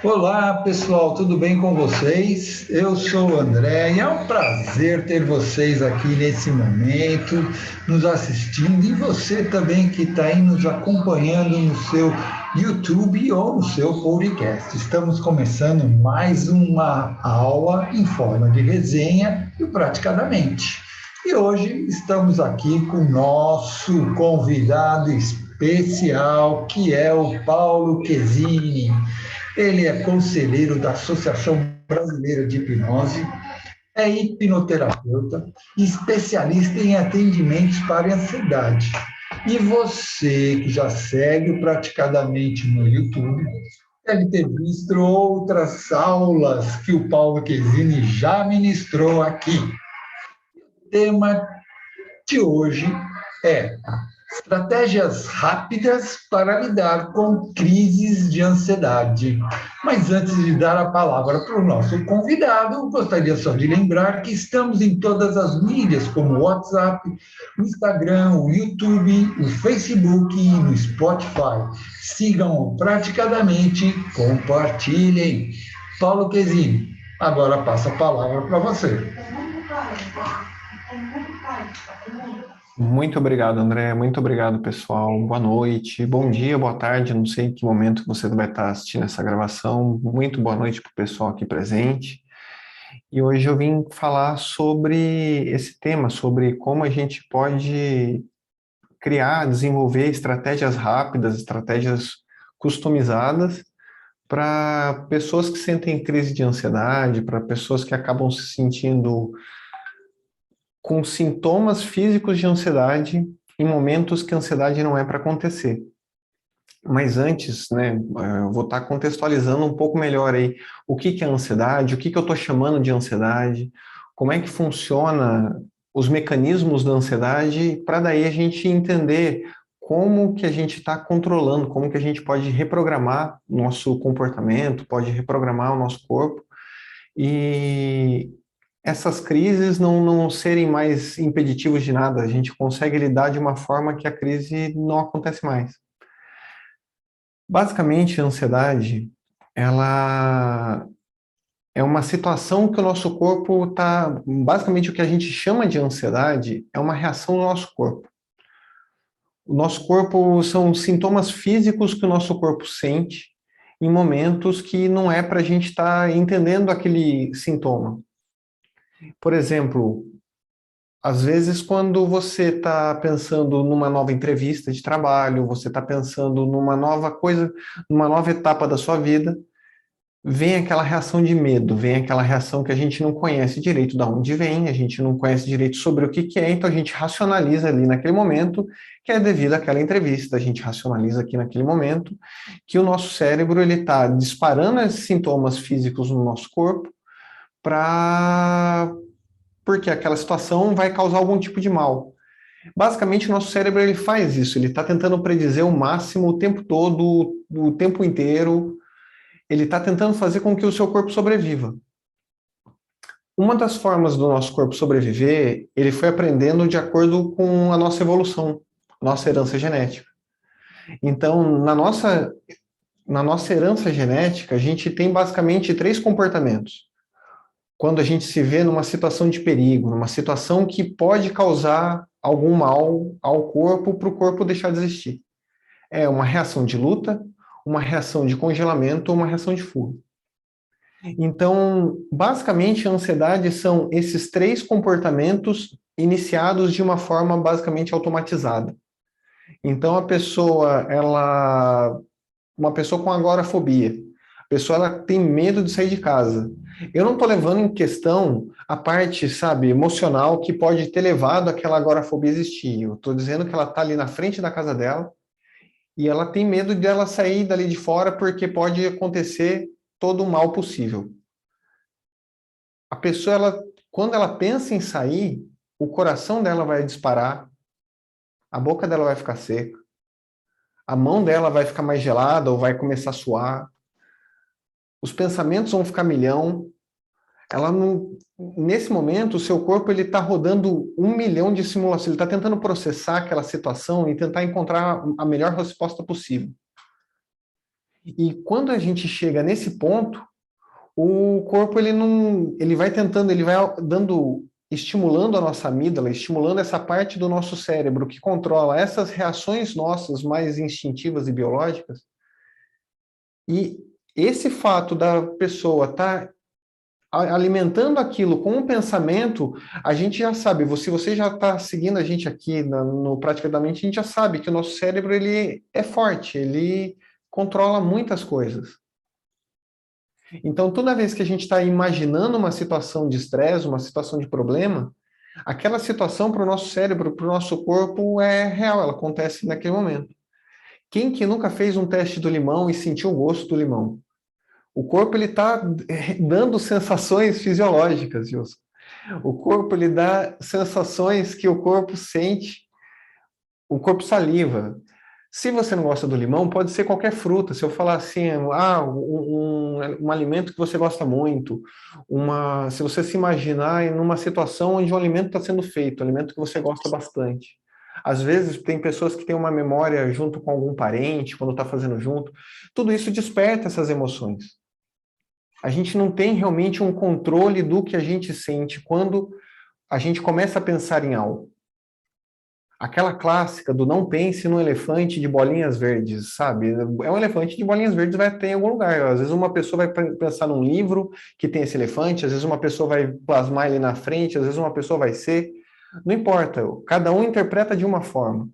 Olá, pessoal, tudo bem com vocês? Eu sou o André e é um prazer ter vocês aqui nesse momento, nos assistindo, e você também que está aí nos acompanhando no seu YouTube ou no seu podcast. Estamos começando mais uma aula em forma de resenha e praticadamente. E hoje estamos aqui com o nosso convidado especial, que é o Paulo Chesini. Ele é conselheiro da Associação Brasileira de Hipnose, é hipnoterapeuta, especialista em atendimentos para ansiedade. E você que já segue praticadamente no YouTube, deve ter visto outras aulas que o Paulo Chesini já ministrou aqui. O tema de hoje é estratégias rápidas para lidar com crises de ansiedade. Mas antes de dar a palavra para o nosso convidado, gostaria só de lembrar que estamos em todas as mídias, como o WhatsApp, o Instagram, o YouTube, o Facebook e no Spotify. Sigam praticadamente, compartilhem. Paulo Chesini, agora passo a palavra para você. Muito obrigado, André. Muito obrigado, pessoal. Boa noite, bom dia, boa tarde. Não sei em que momento você vai estar assistindo essa gravação. Muito boa noite para o pessoal aqui presente. E hoje eu vim falar sobre esse tema, sobre como a gente pode criar, desenvolver estratégias rápidas, estratégias customizadas para pessoas que sentem crise de ansiedade, para pessoas que acabam se sentindo com sintomas físicos de ansiedade em momentos que a ansiedade não é para acontecer. Mas antes, né, eu vou estar contextualizando um pouco melhor aí o que é ansiedade, o que eu estou chamando de ansiedade, como é que funciona os mecanismos da ansiedade, para daí a gente entender como que a gente está controlando, como que a gente pode reprogramar nosso comportamento, pode reprogramar o nosso corpo, e essas crises não serem mais impeditivos de nada, a gente consegue lidar de uma forma que a crise não acontece mais. Basicamente, a ansiedade, ela é uma situação que o nosso corpo está... Basicamente, o que a gente chama de ansiedade é uma reação do nosso corpo. O nosso corpo são sintomas físicos que o nosso corpo sente em momentos que não é para a gente estar entendendo aquele sintoma. Por exemplo, às vezes, quando você está pensando numa nova entrevista de trabalho, você está pensando numa nova coisa, numa nova etapa da sua vida, vem aquela reação de medo, vem aquela reação que a gente não conhece direito de onde vem, a gente não conhece direito sobre o que é, então a gente racionaliza ali naquele momento que é devido àquela entrevista, a gente racionaliza aqui naquele momento que o nosso cérebro ele está disparando esses sintomas físicos no nosso corpo porque aquela situação vai causar algum tipo de mal. Basicamente, o nosso cérebro ele faz isso, ele está tentando predizer o máximo o tempo todo, o tempo inteiro, ele está tentando fazer com que o seu corpo sobreviva. Uma das formas do nosso corpo sobreviver, ele foi aprendendo de acordo com a nossa evolução, nossa herança genética. Então, na nossa herança genética, a gente tem basicamente 3 comportamentos. Quando a gente se vê numa situação de perigo, numa situação que pode causar algum mal ao corpo, para o corpo deixar de existir. É uma reação de luta, uma reação de congelamento ou uma reação de fuga. Então, basicamente, a ansiedade são esses 3 comportamentos iniciados de uma forma basicamente automatizada. Então, uma pessoa com agorafobia, a pessoa ela tem medo de sair de casa. Eu não estou levando em questão a parte, sabe, emocional que pode ter levado aquela agorafobia a existir. Eu estou dizendo que ela está ali na frente da casa dela e ela tem medo de ela sair dali de fora porque pode acontecer todo o mal possível. A pessoa, quando ela pensa em sair, o coração dela vai disparar, a boca dela vai ficar seca, a mão dela vai ficar mais gelada ou vai começar a suar, os pensamentos vão ficar milhão, ela não, nesse momento, o seu corpo ele está rodando 1 milhão de simulações, ele está tentando processar aquela situação e tentar encontrar a melhor resposta possível. E quando a gente chega nesse ponto, o corpo ele não, ele vai tentando, ele vai dando, estimulando a nossa amígdala, estimulando essa parte do nosso cérebro que controla essas reações nossas mais instintivas e biológicas. E esse fato da pessoa estar alimentando aquilo com um pensamento, a gente já sabe, se você já está seguindo a gente aqui no Praticamente, a gente já sabe que o nosso cérebro ele é forte, ele controla muitas coisas. Então, toda vez que a gente está imaginando uma situação de estresse, uma situação de problema, aquela situação para o nosso cérebro, para o nosso corpo é real, ela acontece naquele momento. Quem que nunca fez um teste do limão e sentiu o gosto do limão? O corpo ele está dando sensações fisiológicas, Gilson. O corpo ele dá sensações que o corpo sente, o corpo saliva. Se você não gosta do limão, pode ser qualquer fruta. Se eu falar assim, um alimento que você gosta muito, se você se imaginar em uma situação onde um alimento está sendo feito, um alimento que você gosta bastante. Às vezes tem pessoas que têm uma memória junto com algum parente, quando está fazendo junto. Tudo isso desperta essas emoções. A gente não tem realmente um controle do que a gente sente quando a gente começa a pensar em algo. Aquela clássica do não pense num elefante de bolinhas verdes, sabe? É um elefante de bolinhas verdes, vai ter em algum lugar. Às vezes uma pessoa vai pensar num livro que tem esse elefante, às vezes uma pessoa vai plasmar ele na frente, às vezes uma pessoa vai ser. Não importa, cada um interpreta de uma forma.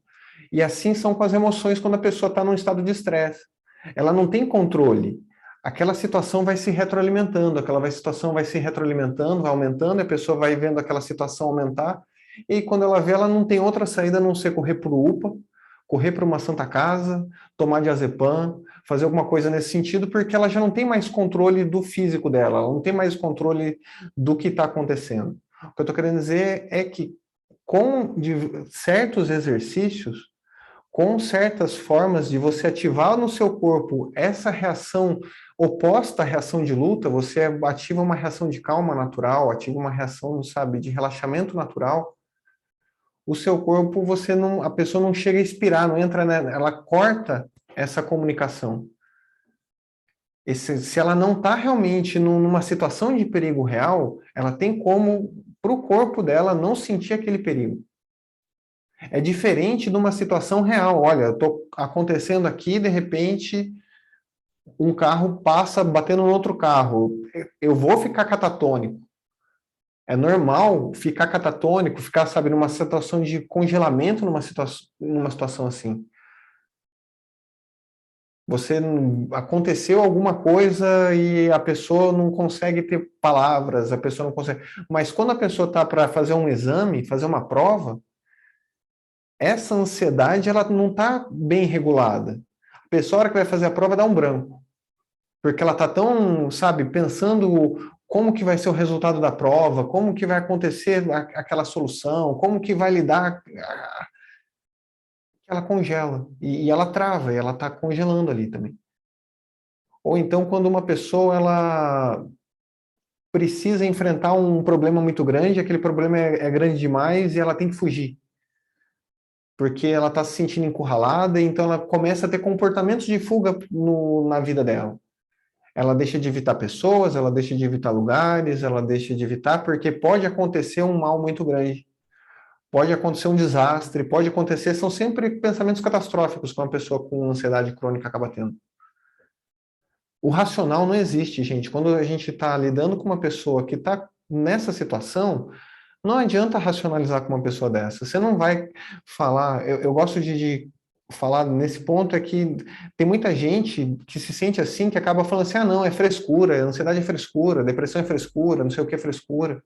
E assim são com as emoções quando a pessoa está num estado de estresse. Ela não tem controle. Aquela situação vai se retroalimentando, situação vai se retroalimentando, vai aumentando, e a pessoa vai vendo aquela situação aumentar, e quando ela vê, ela não tem outra saída a não ser correr para o UPA, correr para uma Santa Casa, tomar diazepam, fazer alguma coisa nesse sentido, porque ela já não tem mais controle do físico dela, ela não tem mais controle do que está acontecendo. O que eu estou querendo dizer é que com certos exercícios, com certas formas de você ativar no seu corpo essa reação oposta à reação de luta, você ativa uma reação de calma natural, ativa uma reação, sabe, de relaxamento natural. O seu corpo, você não, a pessoa não chega a expirar, não entra, né, ela corta essa comunicação. Se ela não está realmente numa situação de perigo real, ela tem como, para o corpo dela, não sentir aquele perigo. É diferente de uma situação real. Olha, estou acontecendo aqui, de repente, um carro passa batendo no outro carro. Eu vou ficar catatônico. É normal ficar catatônico, ficar, sabe, numa situação de congelamento numa situação assim. Aconteceu alguma coisa e a pessoa não consegue ter palavras, a pessoa não consegue. Mas quando a pessoa está para fazer um exame, fazer uma prova, essa ansiedade ela não está bem regulada. A pessoa, a hora que vai fazer a prova, dá um branco. Porque ela está tão, sabe, pensando como que vai ser o resultado da prova, como que vai acontecer aquela solução, como que vai lidar, ela congela. E ela trava, e ela está congelando ali também. Ou então, quando uma pessoa ela precisa enfrentar um problema muito grande, aquele problema é grande demais e ela tem que fugir. Porque ela está se sentindo encurralada, então ela começa a ter comportamentos de fuga na vida dela. Ela deixa de evitar pessoas, ela deixa de evitar lugares, ela deixa de evitar, porque pode acontecer um mal muito grande. Pode acontecer um desastre, pode acontecer, são sempre pensamentos catastróficos que uma pessoa com ansiedade crônica acaba tendo. O racional não existe, gente. Quando a gente está lidando com uma pessoa que está nessa situação, não adianta racionalizar com uma pessoa dessa. Você não vai falar. Eu gosto de falar nesse ponto é que tem muita gente que se sente assim, que acaba falando assim: ah, não, é frescura, ansiedade é frescura, depressão é frescura, não sei o que é frescura.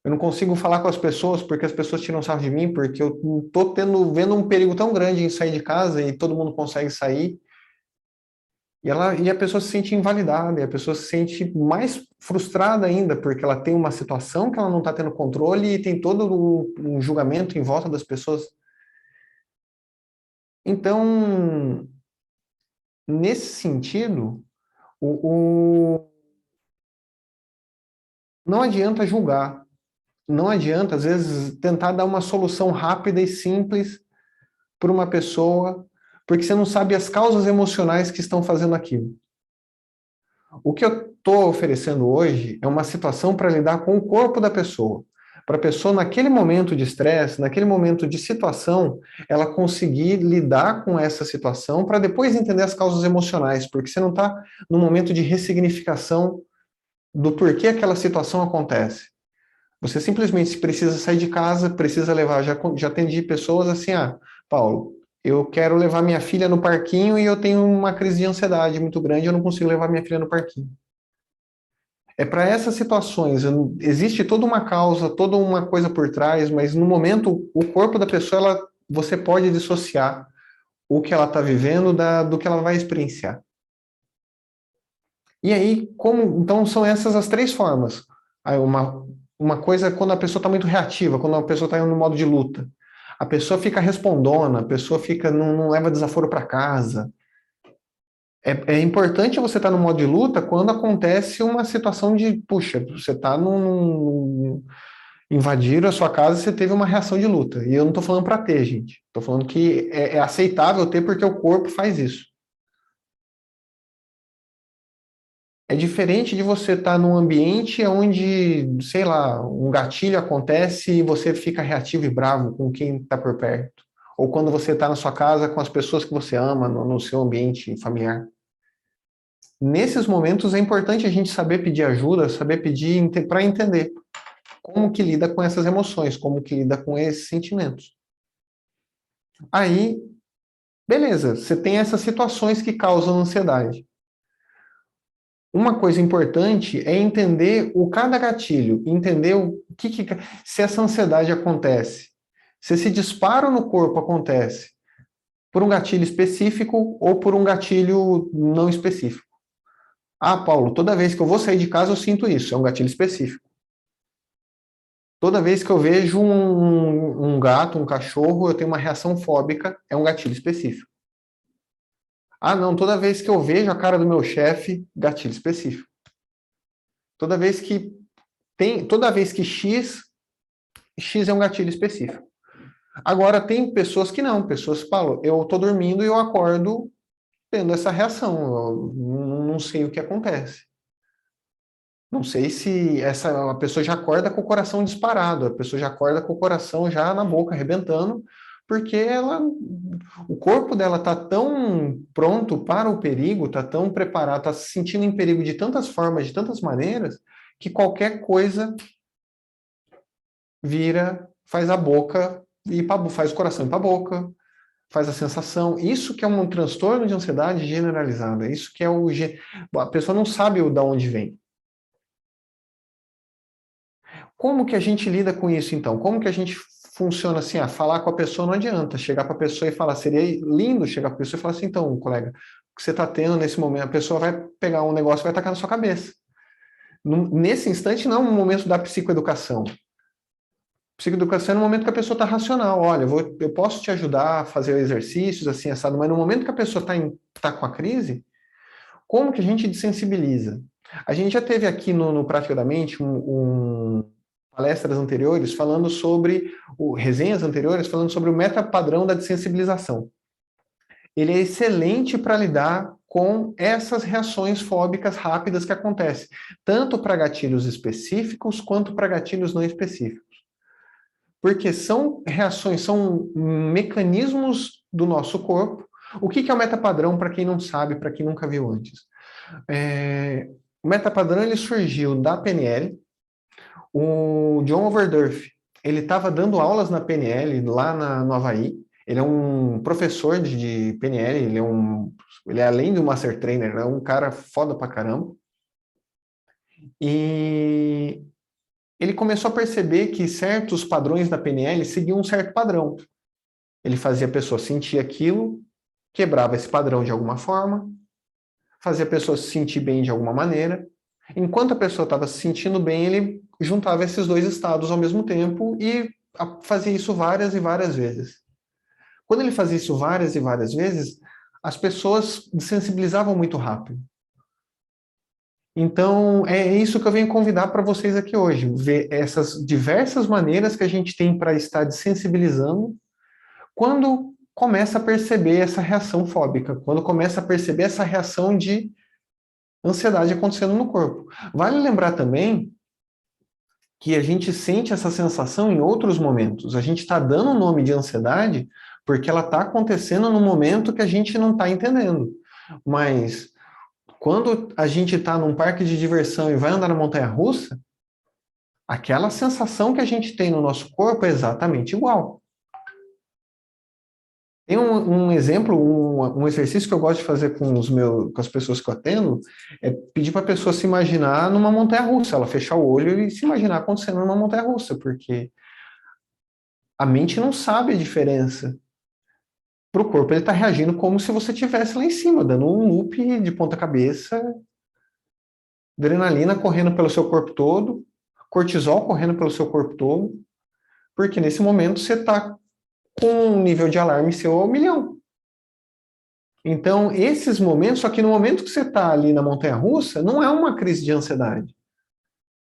Eu não consigo falar com as pessoas porque as pessoas tiram sarro de mim, porque eu estou vendo um perigo tão grande em sair de casa e todo mundo consegue sair. E a pessoa se sente invalidada, e a pessoa se sente mais frustrada ainda, porque ela tem uma situação que ela não está tendo controle e tem todo um julgamento em volta das pessoas. Então, nesse sentido, o, Não adianta julgar, não adianta, às vezes, tentar dar uma solução rápida e simples para uma pessoa, porque você não sabe as causas emocionais que estão fazendo aquilo. O que eu estou oferecendo hoje é uma situação para lidar com o corpo da pessoa. Para a pessoa, naquele momento de estresse, naquele momento de situação, ela conseguir lidar com essa situação para depois entender as causas emocionais, porque você não está no momento de ressignificação do porquê aquela situação acontece. Você simplesmente precisa sair de casa, precisa levar. Já atendi pessoas assim, Paulo, eu quero levar minha filha no parquinho e eu tenho uma crise de ansiedade muito grande, eu não consigo levar minha filha no parquinho. É para essas situações, existe toda uma causa, toda uma coisa por trás, mas no momento, o corpo da pessoa, você pode dissociar o que ela está vivendo do que ela vai experienciar. E aí, então são essas as três formas. Aí uma coisa é quando a pessoa está muito reativa, quando a pessoa está no modo de luta. A pessoa fica respondona, a pessoa não leva desaforo para casa. É importante você estar no modo de luta quando acontece uma situação de, puxa, você está invadiram a sua casa e você teve uma reação de luta. E eu não estou falando para ter, gente. Estou falando que é aceitável ter porque o corpo faz isso. É diferente de você estar num ambiente onde, sei lá, um gatilho acontece e você fica reativo e bravo com quem está por perto. Ou quando você está na sua casa com as pessoas que você ama, no seu ambiente familiar. Nesses momentos é importante a gente saber pedir ajuda, saber pedir para entender como que lida com essas emoções, como que lida com esses sentimentos. Aí, beleza, você tem essas situações que causam ansiedade. Uma coisa importante é entender cada gatilho, entender se essa ansiedade acontece, se esse disparo no corpo acontece por um gatilho específico ou por um gatilho não específico. Paulo, toda vez que eu vou sair de casa eu sinto isso, é um gatilho específico. Toda vez que eu vejo um gato, um cachorro, eu tenho uma reação fóbica, é um gatilho específico. Não, toda vez que eu vejo a cara do meu chefe, gatilho específico. Toda vez que X é um gatilho específico. Agora, tem pessoas que não, pessoas que falam, eu estou dormindo e eu acordo tendo essa reação, eu não sei o que acontece. Não sei se a pessoa já acorda com o coração disparado, a pessoa já acorda com o coração já na boca, arrebentando, porque o corpo dela está tão pronto para o perigo, está tão preparado, está se sentindo em perigo de tantas formas, de tantas maneiras, que qualquer coisa faz a boca faz o coração ir para a boca, faz a sensação. Isso que é um transtorno de ansiedade generalizada. Isso que é a pessoa não sabe de onde vem. Como que a gente lida com isso, então? Como que a gente funciona assim? Falar com a pessoa não adianta. Chegar para a pessoa e falar, seria lindo chegar para a pessoa e falar assim, então, colega, o que você está tendo nesse momento? A pessoa vai pegar um negócio e vai tacar na sua cabeça. Nesse instante, não é um momento da psicoeducação. Psicoeducação é no momento que a pessoa está racional. Olha, eu posso te ajudar a fazer exercícios assim, assado, mas no momento que a pessoa está com a crise, como que a gente desensibiliza? A gente já teve aqui no Praticamente palestras anteriores falando sobre, resenhas anteriores falando sobre o metapadrão da desensibilização. Ele é excelente para lidar com essas reações fóbicas rápidas que acontecem, tanto para gatilhos específicos quanto para gatilhos não específicos. Porque são reações, são mecanismos do nosso corpo. O que é o metapadrão, para quem não sabe, para quem nunca viu antes? O metapadrão ele surgiu da PNL. O John Overdurf, ele estava dando aulas na PNL, lá no Havaí. Ele é um professor de PNL, ele é além de um Master Trainer, ele é um cara foda pra caramba. E ele começou a perceber que certos padrões da PNL seguiam um certo padrão. Ele fazia a pessoa sentir aquilo, quebrava esse padrão de alguma forma, fazia a pessoa se sentir bem de alguma maneira. Enquanto a pessoa estava se sentindo bem, ele juntava esses dois estados ao mesmo tempo e fazia isso várias e várias vezes. Quando ele fazia isso várias e várias vezes, as pessoas sensibilizavam muito rápido. Então, é isso que eu venho convidar para vocês aqui hoje, ver essas diversas maneiras que a gente tem para estar desensibilizando quando começa a perceber essa reação fóbica, quando começa a perceber essa reação de ansiedade acontecendo no corpo. Vale lembrar também que a gente sente essa sensação em outros momentos. A gente está dando o nome de ansiedade porque ela está acontecendo no momento que a gente não está entendendo. Mas quando a gente está num parque de diversão e vai andar na montanha-russa, aquela sensação que a gente tem no nosso corpo é exatamente igual. Tem um exemplo, um exercício que eu gosto de fazer com as pessoas que eu atendo, é pedir para a pessoa se imaginar numa montanha-russa, ela fechar o olho e se imaginar acontecendo numa montanha-russa, porque a mente não sabe a diferença. Para o corpo, ele está reagindo como se você estivesse lá em cima, dando um loop de ponta cabeça, adrenalina correndo pelo seu corpo todo, cortisol correndo pelo seu corpo todo, porque nesse momento você está com um nível de alarme seu a 1 milhão. Então, esses momentos, só que no momento que você está ali na montanha-russa, não é uma crise de ansiedade.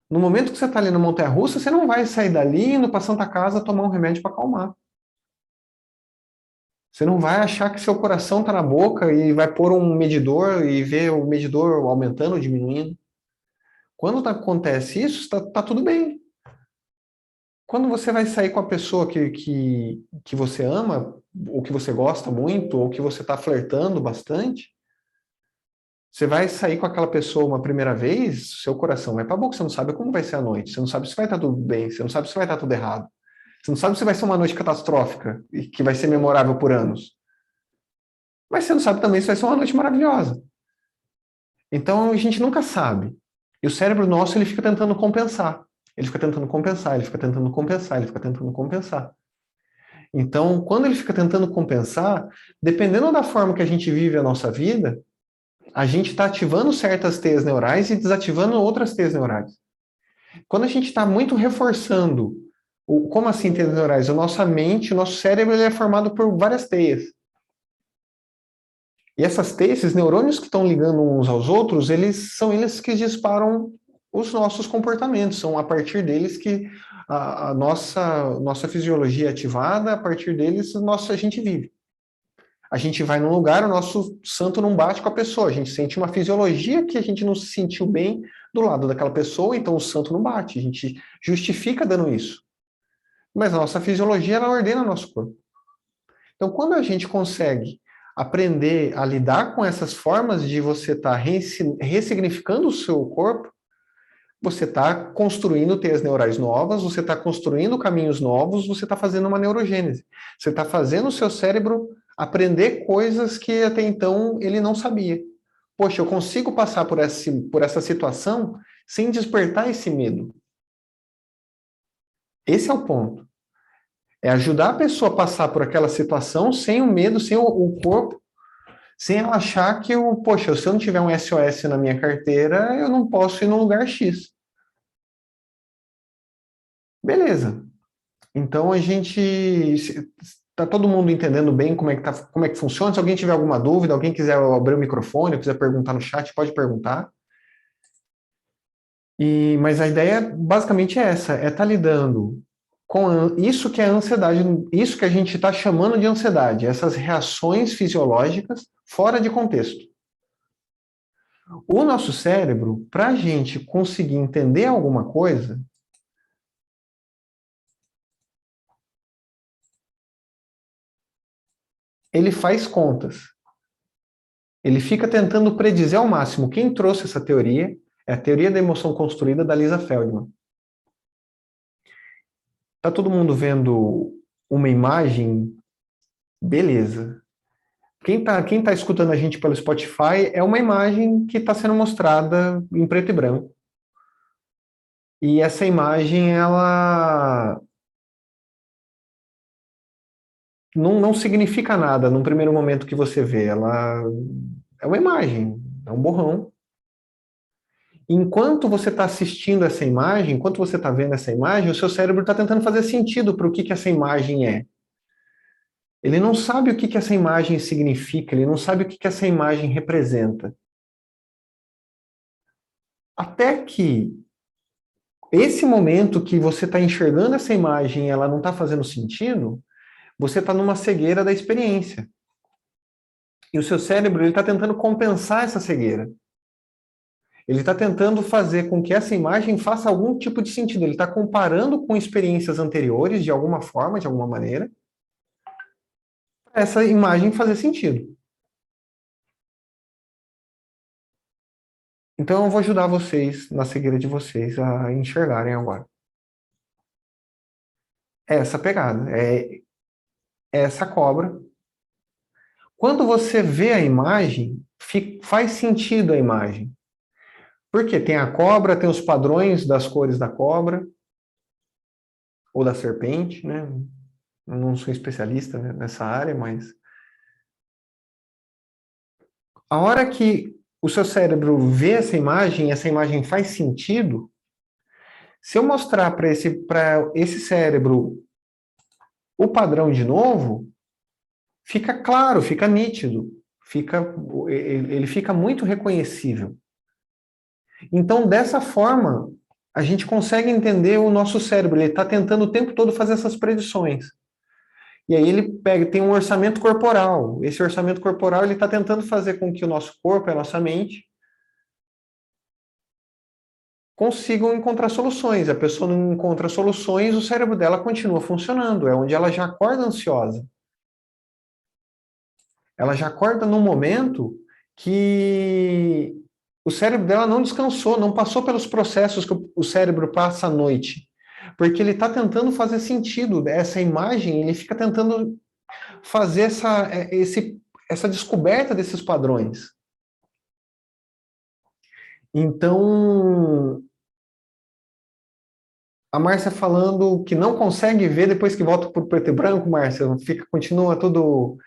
No momento que você está ali na montanha-russa, você não vai sair dali indo para Santa Casa tomar um remédio para acalmar. Você não vai achar que seu coração está na boca e vai pôr um medidor e ver o medidor aumentando ou diminuindo. Quando acontece isso, tá tudo bem. Quando você vai sair com a pessoa que você ama, ou que você gosta muito, ou que você está flertando bastante, você vai sair com aquela pessoa uma primeira vez, seu coração vai para a boca, você não sabe como vai ser a noite, você não sabe se vai estar tudo bem, você não sabe se vai estar tudo errado. Você não sabe se vai ser uma noite catastrófica e que vai ser memorável por anos. Mas você não sabe também se vai ser uma noite maravilhosa. Então a gente nunca sabe. E o cérebro nosso ele fica tentando compensar. Ele fica tentando compensar, ele fica tentando compensar, ele fica tentando compensar. Então, quando ele fica tentando compensar, dependendo da forma que a gente vive a nossa vida, a gente está ativando certas teias neurais e desativando outras teias neurais. Quando a gente está muito reforçando, como assim teias neurais? A nossa mente, o nosso cérebro, ele é formado por várias teias. E essas teias, esses neurônios que estão ligando uns aos outros, eles são eles que disparam os nossos comportamentos. São a partir deles que a nossa fisiologia é ativada, a partir deles a gente vive. A gente vai num lugar, o nosso santo não bate com a pessoa. A gente sente uma fisiologia que a gente não se sentiu bem do lado daquela pessoa, então o santo não bate. A gente justifica dando isso. Mas a nossa fisiologia, ela ordena o nosso corpo. Então, quando a gente consegue aprender a lidar com essas formas de você estar ressignificando o seu corpo, você está construindo teias neurais novas, você está construindo caminhos novos, você está fazendo uma neurogênese. Você está fazendo o seu cérebro aprender coisas que até então ele não sabia. Poxa, eu consigo passar por essa situação sem despertar esse medo. Esse é o ponto. É ajudar a pessoa a passar por aquela situação sem o medo, sem o corpo, sem ela achar que, poxa, se eu não tiver um SOS na minha carteira, eu não posso ir no lugar X. Beleza. Então a gente está todo mundo entendendo bem como é que funciona. Se alguém tiver alguma dúvida, alguém quiser abrir o microfone, quiser perguntar no chat, pode perguntar. Mas a ideia basicamente é essa, é estar lidando com isso que é ansiedade, isso que a gente está chamando de ansiedade, essas reações fisiológicas fora de contexto. O nosso cérebro, para a gente conseguir entender alguma coisa, ele faz contas. Ele fica tentando predizer ao máximo. Quem trouxe essa teoria é a teoria da emoção construída da Lisa Feldman. Tá todo mundo vendo uma imagem? Beleza. Quem tá escutando a gente pelo Spotify é uma imagem que está sendo mostrada em preto e branco. E essa imagem, ela não significa nada num primeiro momento que você vê. Ela é uma imagem, é um borrão. Enquanto você está assistindo essa imagem, enquanto você está vendo essa imagem, o seu cérebro está tentando fazer sentido para o que essa imagem é. Ele não sabe o que essa imagem significa, ele não sabe o que essa imagem representa. Até que esse momento que você está enxergando essa imagem e ela não está fazendo sentido, você está numa cegueira da experiência. E o seu cérebro está tentando compensar essa cegueira. Ele está tentando fazer com que essa imagem faça algum tipo de sentido. Ele está comparando com experiências anteriores, de alguma forma, de alguma maneira, para essa imagem fazer sentido. Então, eu vou ajudar vocês, na cegueira de vocês, a enxergarem agora. É essa pegada, é essa cobra. Quando você vê a imagem, faz sentido a imagem. Porque tem a cobra, tem os padrões das cores da cobra, ou da serpente, né? Eu não sou especialista, né, nessa área, mas a hora que o seu cérebro vê essa imagem faz sentido, se eu mostrar para esse cérebro o padrão de novo, fica claro, fica nítido, ele fica muito reconhecível. Então, dessa forma, a gente consegue entender o nosso cérebro. Ele está tentando o tempo todo fazer essas predições. E aí ele tem um orçamento corporal. Esse orçamento corporal ele está tentando fazer com que o nosso corpo e a nossa mente consigam encontrar soluções. A pessoa não encontra soluções, o cérebro dela continua funcionando. É onde ela já acorda ansiosa. Ela já acorda num momento que o cérebro dela não descansou, não passou pelos processos que o cérebro passa à noite. Porque ele está tentando fazer sentido. Essa imagem, ele fica tentando fazer essa descoberta desses padrões. Então, a Márcia falando que não consegue ver depois que volta para o preto e branco, Márcia, continua tudo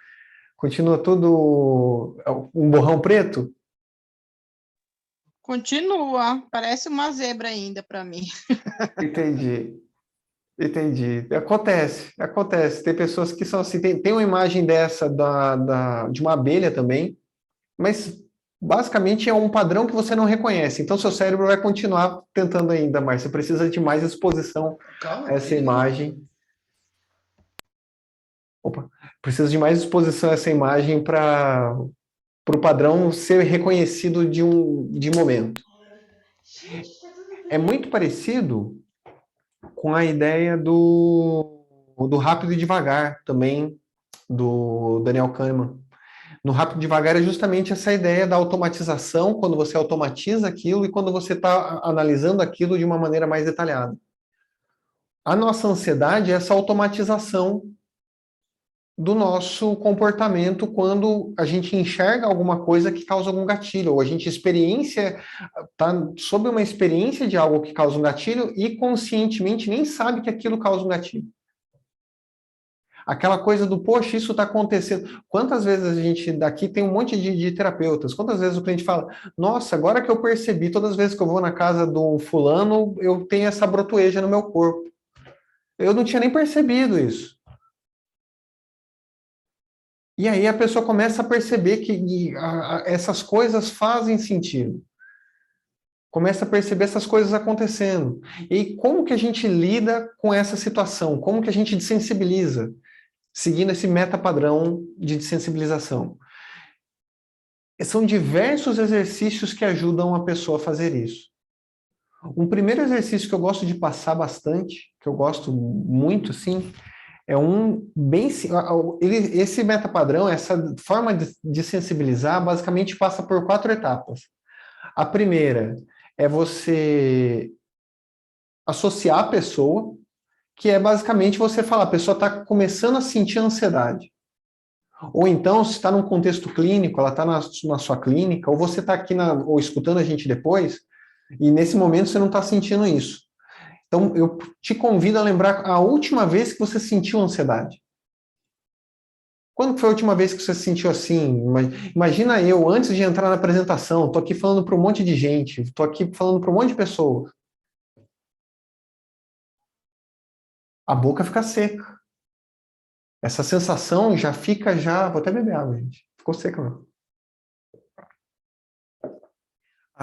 um borrão preto? Continua, parece uma zebra ainda para mim. Entendi. Acontece. Tem pessoas que são assim, tem uma imagem dessa de uma abelha também, mas basicamente é um padrão que você não reconhece. Então, seu cérebro vai continuar tentando ainda mais. Você precisa de mais exposição a essa imagem. Precisa de mais exposição a essa imagem para o padrão ser reconhecido de momento. É muito parecido com a ideia do rápido e devagar, também, do Daniel Kahneman. No rápido e devagar é justamente essa ideia da automatização, quando você automatiza aquilo e quando você está analisando aquilo de uma maneira mais detalhada. A nossa ansiedade é essa automatização do nosso comportamento quando a gente enxerga alguma coisa que causa algum gatilho, ou a gente está sob uma experiência de algo que causa um gatilho e conscientemente nem sabe que aquilo causa um gatilho. Aquela coisa do, poxa, isso está acontecendo. Quantas vezes a gente daqui tem um monte de terapeutas, quantas vezes o cliente fala, nossa, agora que eu percebi, todas as vezes que eu vou na casa do fulano, eu tenho essa brotoeja no meu corpo. Eu não tinha nem percebido isso. E aí a pessoa começa a perceber que essas coisas fazem sentido. Começa a perceber essas coisas acontecendo. E como que a gente lida com essa situação? Como que a gente desensibiliza? Seguindo esse meta-padrão de desensibilização. São diversos exercícios que ajudam a pessoa a fazer isso. Um primeiro exercício que eu gosto de passar bastante, que eu gosto muito, sim, é um bem... Esse meta-padrão, essa forma de sensibilizar, basicamente passa por 4 etapas. A primeira é você associar a pessoa, que é basicamente você falar, a pessoa está começando a sentir ansiedade. Ou então, se está num contexto clínico, ela está na sua clínica, ou você está aqui ou escutando a gente depois, e nesse momento você não está sentindo isso. Então, eu te convido a lembrar a última vez que você sentiu ansiedade. Quando foi a última vez que você se sentiu assim? Imagina eu, antes de entrar na apresentação, estou aqui falando para um monte de gente, estou aqui falando para um monte de pessoas. A boca fica seca. Essa sensação já vou até beber água, gente. Ficou seca, não.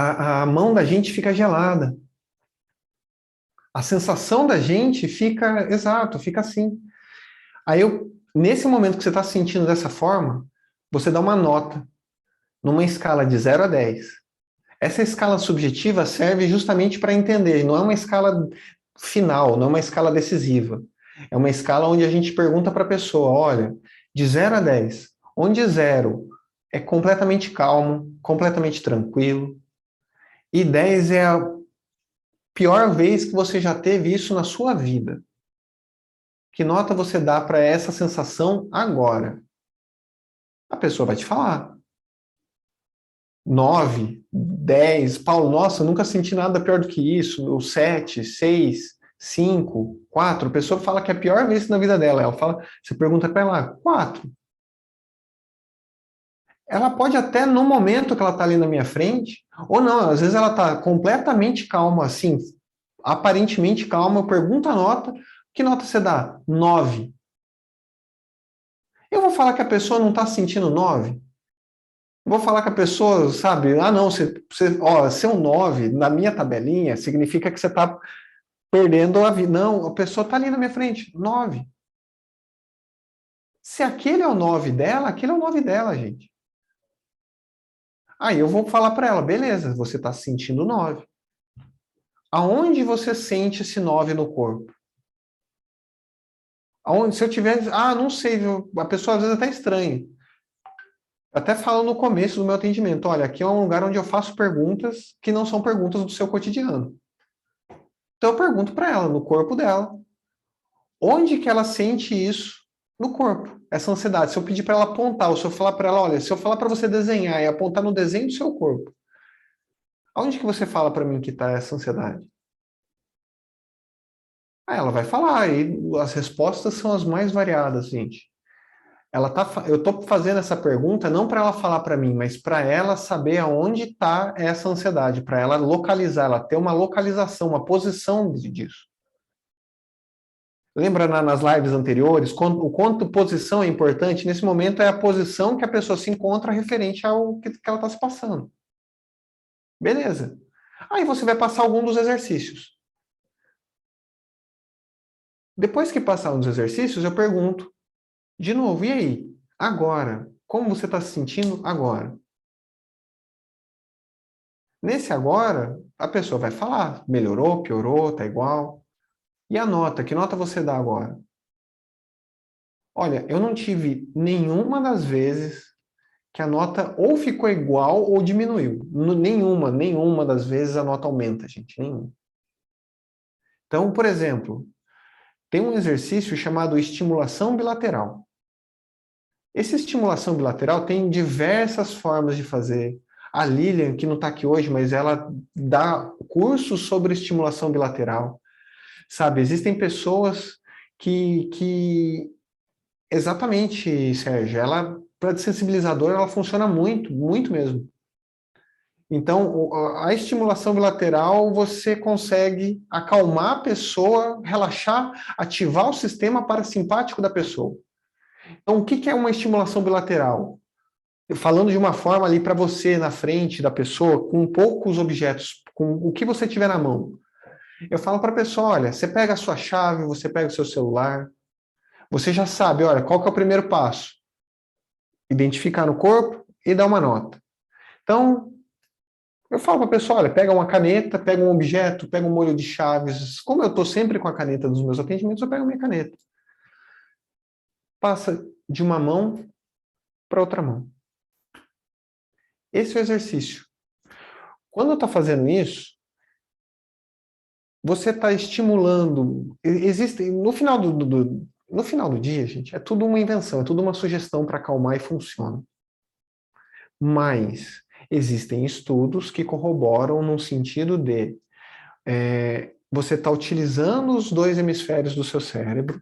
a mão da gente fica gelada. A sensação da gente fica, exato, fica assim. Aí, nesse momento que você está se sentindo dessa forma, você dá uma nota numa escala de 0 a 10. Essa escala subjetiva serve justamente para entender, não é uma escala final, não é uma escala decisiva. É uma escala onde a gente pergunta para a pessoa, olha, de 0 a 10, onde 0 é completamente calmo, completamente tranquilo, e 10 é a pior vez que você já teve isso na sua vida. Que nota você dá para essa sensação agora? A pessoa vai te falar. 9, 10, Paulo, nossa, eu nunca senti nada pior do que isso. Ou 7, 6, 5, 4. A pessoa fala que é a pior vez na vida dela. Ela fala, você pergunta para ela, 4. Ela pode até, no momento que ela está ali na minha frente, ou não, às vezes ela está completamente calma, assim, aparentemente calma, eu pergunto a nota, que nota você dá? 9. Eu vou falar que a pessoa não está sentindo 9? Vou falar que a pessoa, sabe, ah, não, ser um 9 na minha tabelinha significa que você está perdendo a vida. Não, a pessoa está ali na minha frente, 9. Se aquele é o 9 dela, aquele é o 9 dela, gente. Aí eu vou falar para ela, beleza, você está sentindo 9. Aonde você sente esse 9 no corpo? Aonde, se eu tiver, não sei, a pessoa às vezes até estranha. Até falo no começo do meu atendimento, olha, aqui é um lugar onde eu faço perguntas que não são perguntas do seu cotidiano. Então eu pergunto para ela, no corpo dela, onde que ela sente isso no corpo, essa ansiedade. Se eu pedir para ela apontar, ou se eu falar para ela, olha, se eu falar para você desenhar e apontar no desenho do seu corpo, aonde que você fala para mim que está essa ansiedade? Aí ela vai falar, e as respostas são as mais variadas, gente. Eu estou fazendo essa pergunta não para ela falar para mim, mas para ela saber aonde está essa ansiedade, para ela localizar, ela ter uma localização, uma posição disso. Lembra nas lives anteriores, o quanto posição é importante? Nesse momento é a posição que a pessoa se encontra referente ao que ela está se passando. Beleza. Aí você vai passar algum dos exercícios. Depois que passar um dos exercícios, eu pergunto de novo, e aí? Agora? Como você está se sentindo agora? Nesse agora, a pessoa vai falar, melhorou, piorou, está igual. E a nota? Que nota você dá agora? Olha, eu não tive nenhuma das vezes que a nota ou ficou igual ou diminuiu. Nenhuma das vezes a nota aumenta, gente, nenhuma. Então, por exemplo, tem um exercício chamado estimulação bilateral. Essa estimulação bilateral tem diversas formas de fazer. A Lilian, que não está aqui hoje, mas ela dá cursos sobre estimulação bilateral. Sabe, existem pessoas que exatamente, Sérgio, ela, para desensibilizador, ela funciona muito, muito mesmo. Então, a estimulação bilateral, você consegue acalmar a pessoa, relaxar, ativar o sistema parasimpático da pessoa. Então, o que é uma estimulação bilateral? Falando de uma forma ali para você, na frente da pessoa, com poucos objetos, com o que você tiver na mão. Eu falo para a pessoa, olha, você pega a sua chave, você pega o seu celular, você já sabe, olha, qual que é o primeiro passo? Identificar no corpo e dar uma nota. Então, eu falo para a pessoa, olha, pega uma caneta, pega um objeto, pega um molho de chaves. Como eu estou sempre com a caneta dos meus atendimentos, eu pego a minha caneta. Passa de uma mão para outra mão. Esse é o exercício. Quando eu estou fazendo isso, você está estimulando. Existe, no final no final do dia, gente, é tudo uma invenção, é tudo uma sugestão para acalmar e funciona. Mas existem estudos que corroboram no sentido de você está utilizando os dois hemisférios do seu cérebro,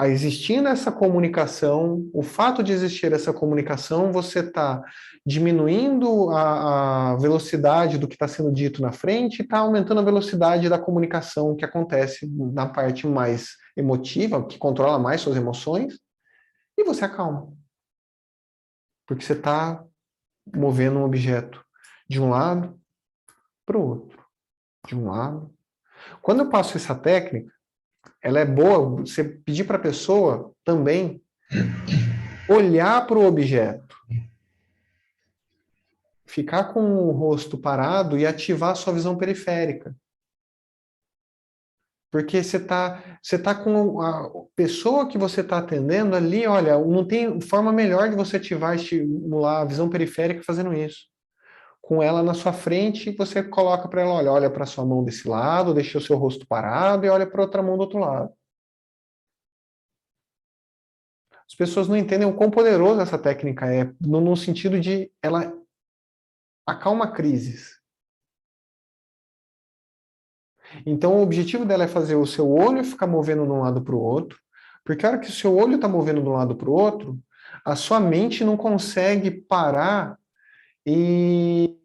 existindo essa comunicação, o fato de existir essa comunicação, você está diminuindo a velocidade do que está sendo dito na frente e está aumentando a velocidade da comunicação que acontece na parte mais emotiva, que controla mais suas emoções, e você acalma. Porque você está movendo um objeto de um lado para o outro, de um lado. Quando eu passo essa técnica, ela é boa, você pedir para a pessoa também olhar para o objeto, ficar com o rosto parado e ativar a sua visão periférica. Porque você tá com a pessoa que você está atendendo ali, olha, não tem forma melhor de você ativar, estimular a visão periférica fazendo isso. Com ela na sua frente, você coloca para ela, olha para a sua mão desse lado, deixa o seu rosto parado e olha para outra mão do outro lado. As pessoas não entendem o quão poderosa essa técnica é, no sentido de ela acalma crises. Então, o objetivo dela é fazer o seu olho ficar movendo de um lado para o outro, porque a hora que o seu olho está movendo de um lado para o outro, a sua mente não consegue parar e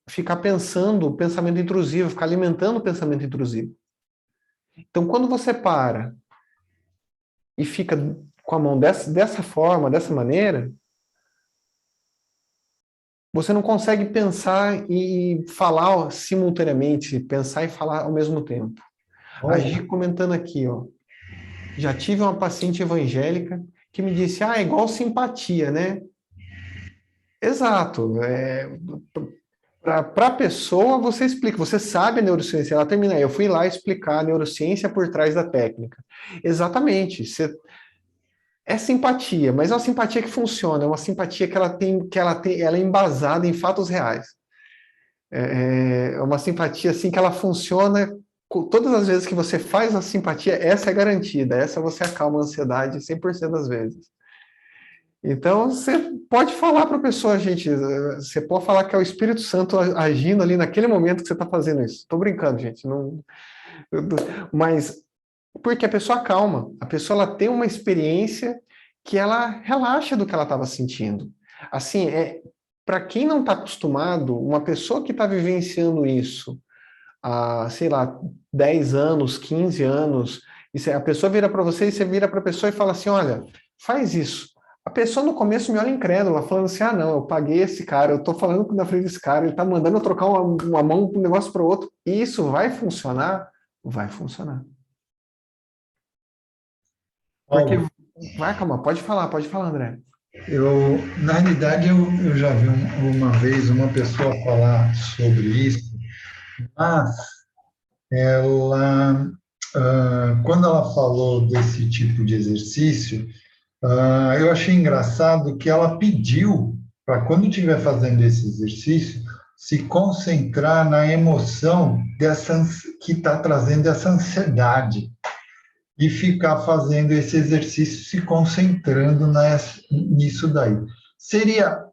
ficar pensando pensamento intrusivo, ficar alimentando o pensamento intrusivo. Então, quando você para e fica com a mão dessa forma, dessa maneira, você não consegue pensar e falar simultaneamente, pensar e falar ao mesmo tempo. A Gi comentando aqui, ó. Já tive uma paciente evangélica que me disse, é igual simpatia, né? Exato. Para a pessoa, você explica, você sabe a neurociência, ela termina aí, eu fui lá explicar a neurociência por trás da técnica. Exatamente. É simpatia, mas é uma simpatia que funciona, é uma simpatia que ela é embasada em fatos reais. É uma simpatia assim que ela funciona todas as vezes que você faz a simpatia, essa é garantida, essa você acalma a ansiedade 100% das vezes. Então, você pode falar para a pessoa, gente, você pode falar que é o Espírito Santo agindo ali naquele momento que você está fazendo isso. Estou brincando, gente, não... Mas porque a pessoa acalma, a pessoa ela tem uma experiência que ela relaxa do que ela estava sentindo. Assim, para quem não está acostumado, uma pessoa que está vivenciando isso há, sei lá, 10 anos, 15 anos, e a pessoa vira para você e você vira para a pessoa e fala assim, olha, faz isso. A pessoa no começo me olha incrédula, falando assim, não, eu paguei esse cara, eu estou falando na frente desse cara, ele está mandando eu trocar uma mão de um negócio para o outro, e isso vai funcionar? Vai funcionar. Porque vai, calma, pode falar, André. Na realidade, eu já vi uma vez uma pessoa falar sobre isso, mas ela, quando ela falou desse tipo de exercício, eu achei engraçado que ela pediu para, quando estiver fazendo esse exercício, se concentrar na emoção que está trazendo essa ansiedade e ficar fazendo esse exercício, se concentrando nisso daí. Seria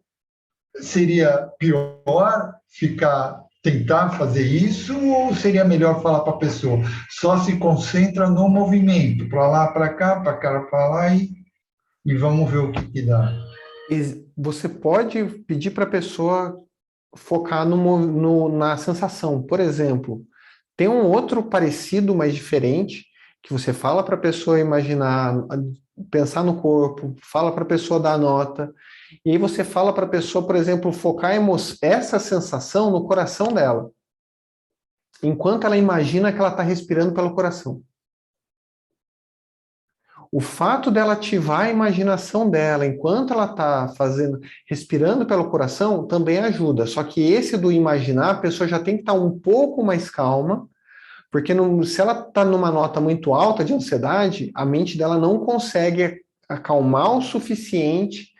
pior tentar fazer isso, ou seria melhor falar para a pessoa, só se concentra no movimento, para lá, para cá, para lá, e vamos ver o que dá. Você pode pedir para a pessoa focar na sensação. Por exemplo, tem um outro parecido, mas diferente, que você fala para a pessoa imaginar, pensar no corpo, fala para a pessoa dar nota, e aí você fala para a pessoa, por exemplo, focar essa sensação no coração dela, enquanto ela imagina que ela está respirando pelo coração. O fato dela ativar a imaginação dela enquanto ela está respirando pelo coração, também ajuda. Só que esse do imaginar, a pessoa já tem que estar um pouco mais calma, porque se ela está numa nota muito alta de ansiedade, a mente dela não consegue acalmar o suficiente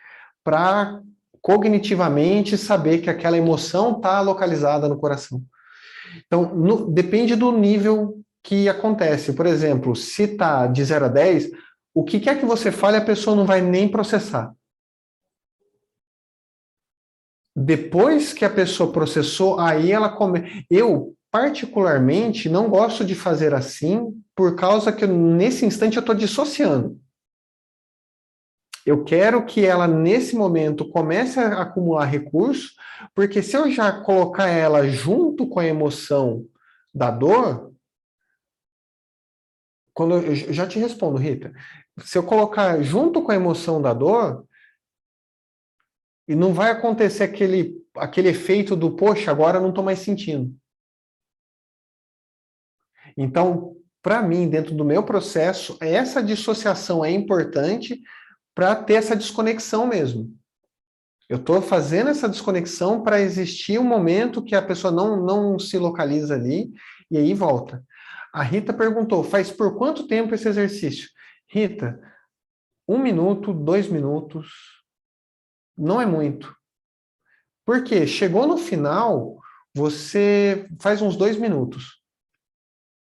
para cognitivamente saber que aquela emoção está localizada no coração. Então, depende do nível que acontece. Por exemplo, se está de 0 a 10, o que quer que você fale, a pessoa não vai nem processar. Depois que a pessoa processou, aí ela come. Eu, particularmente, não gosto de fazer assim, por causa que nesse instante eu estou dissociando. Eu quero que ela, nesse momento, comece a acumular recursos, porque se eu já colocar ela junto com a emoção da dor, eu já te respondo, Rita. Se eu colocar junto com a emoção da dor, e não vai acontecer aquele efeito do, poxa, agora eu não estou mais sentindo. Então, para mim, dentro do meu processo, essa dissociação é importante para ter essa desconexão mesmo. Eu estou fazendo essa desconexão para existir um momento que a pessoa não se localiza ali e aí volta. A Rita perguntou, faz por quanto tempo esse exercício? Rita, 1 minuto, 2 minutos, não é muito. Por quê? Chegou no final, você faz uns 2 minutos.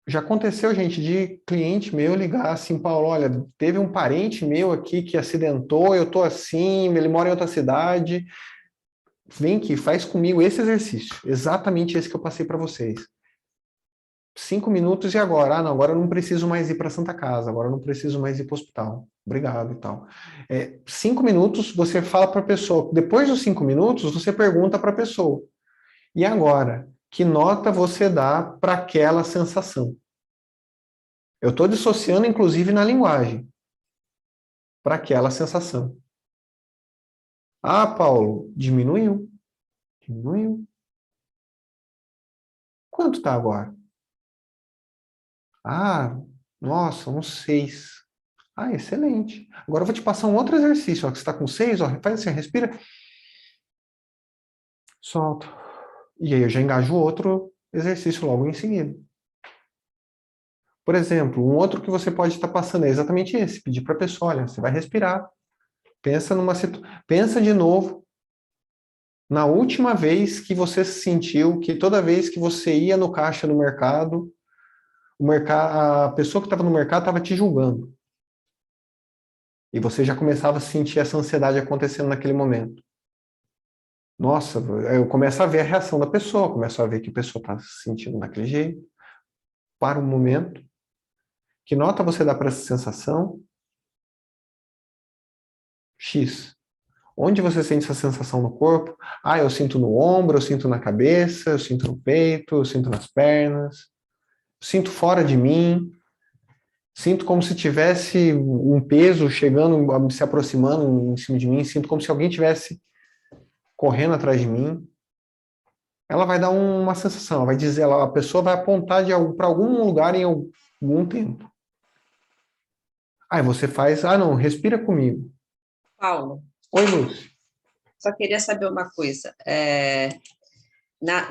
Já aconteceu, gente, de cliente meu ligar assim, Paulo, olha, teve um parente meu aqui que acidentou, eu tô assim, ele mora em outra cidade, vem aqui, faz comigo esse exercício, exatamente esse que eu passei para vocês. 5 minutos e agora? Ah, não, agora eu não preciso mais ir para Santa Casa, agora eu não preciso mais ir para o hospital. Obrigado e tal. 5 minutos, você fala para a pessoa. Depois dos 5 minutos, você pergunta para a pessoa. E agora? Que nota você dá para aquela sensação? Eu estou dissociando, inclusive, na linguagem, para aquela sensação. Ah, Paulo, diminuiu. Diminuiu. Quanto está agora? Ah, nossa, uns 6. Ah, excelente. Agora eu vou te passar um outro exercício. Ó, que você está com 6, ó, faz assim, respira. Solta. E aí eu já engajo outro exercício logo em seguida. Por exemplo, um outro que você pode estar passando é exatamente esse. Pedir para a pessoa, olha, você vai respirar. Pensa de novo na última vez que você sentiu que toda vez que você ia no caixa no mercado, a pessoa que estava no mercado estava te julgando. E você já começava a sentir essa ansiedade acontecendo naquele momento. Nossa, eu começo a ver a reação da pessoa, começo a ver que a pessoa está se sentindo daquele jeito. Para um momento. Que nota você dá para essa sensação? X. Onde você sente essa sensação no corpo? Ah, eu sinto no ombro, eu sinto na cabeça, eu sinto no peito, eu sinto nas pernas. Eu sinto fora de mim. Sinto como se tivesse um peso chegando, se aproximando em cima de mim. Sinto como se alguém tivesse correndo atrás de mim. Ela vai dar uma sensação, ela vai dizer, a pessoa vai apontar para algum lugar em algum tempo. Aí você faz, não, respira comigo. Paulo, Oi, Lúcia. só queria saber uma coisa.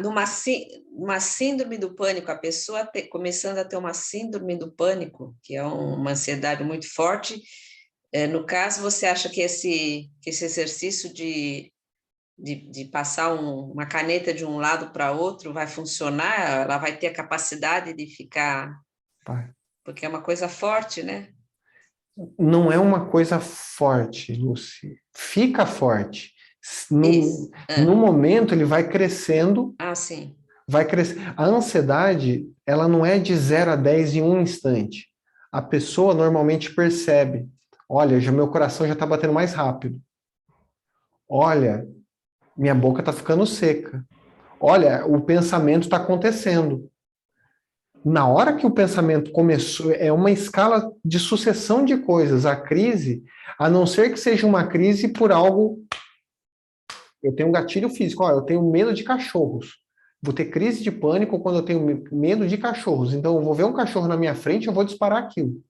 Numa síndrome do pânico, a pessoa começando a ter uma síndrome do pânico, que é uma ansiedade muito forte, no caso, você acha que esse exercício de passar uma caneta de um lado para outro vai funcionar? Ela vai ter a capacidade de ficar... Vai. Porque é uma coisa forte, né? Não é uma coisa forte, Lúcia. Fica forte. No momento, ele vai crescendo. Ah, sim. Vai crescer. A ansiedade, ela não é de 0 a 10 em um instante. A pessoa normalmente percebe. Olha, meu coração já está batendo mais rápido. Olha, minha boca está ficando seca. Olha, o pensamento está acontecendo. Na hora que o pensamento começou, é uma escala de sucessão de coisas. A crise, a não ser que seja uma crise por algo... Eu tenho um gatilho físico, eu tenho medo de cachorros. Vou ter crise de pânico quando eu tenho medo de cachorros. Então, eu vou ver um cachorro na minha frente, eu vou disparar aquilo.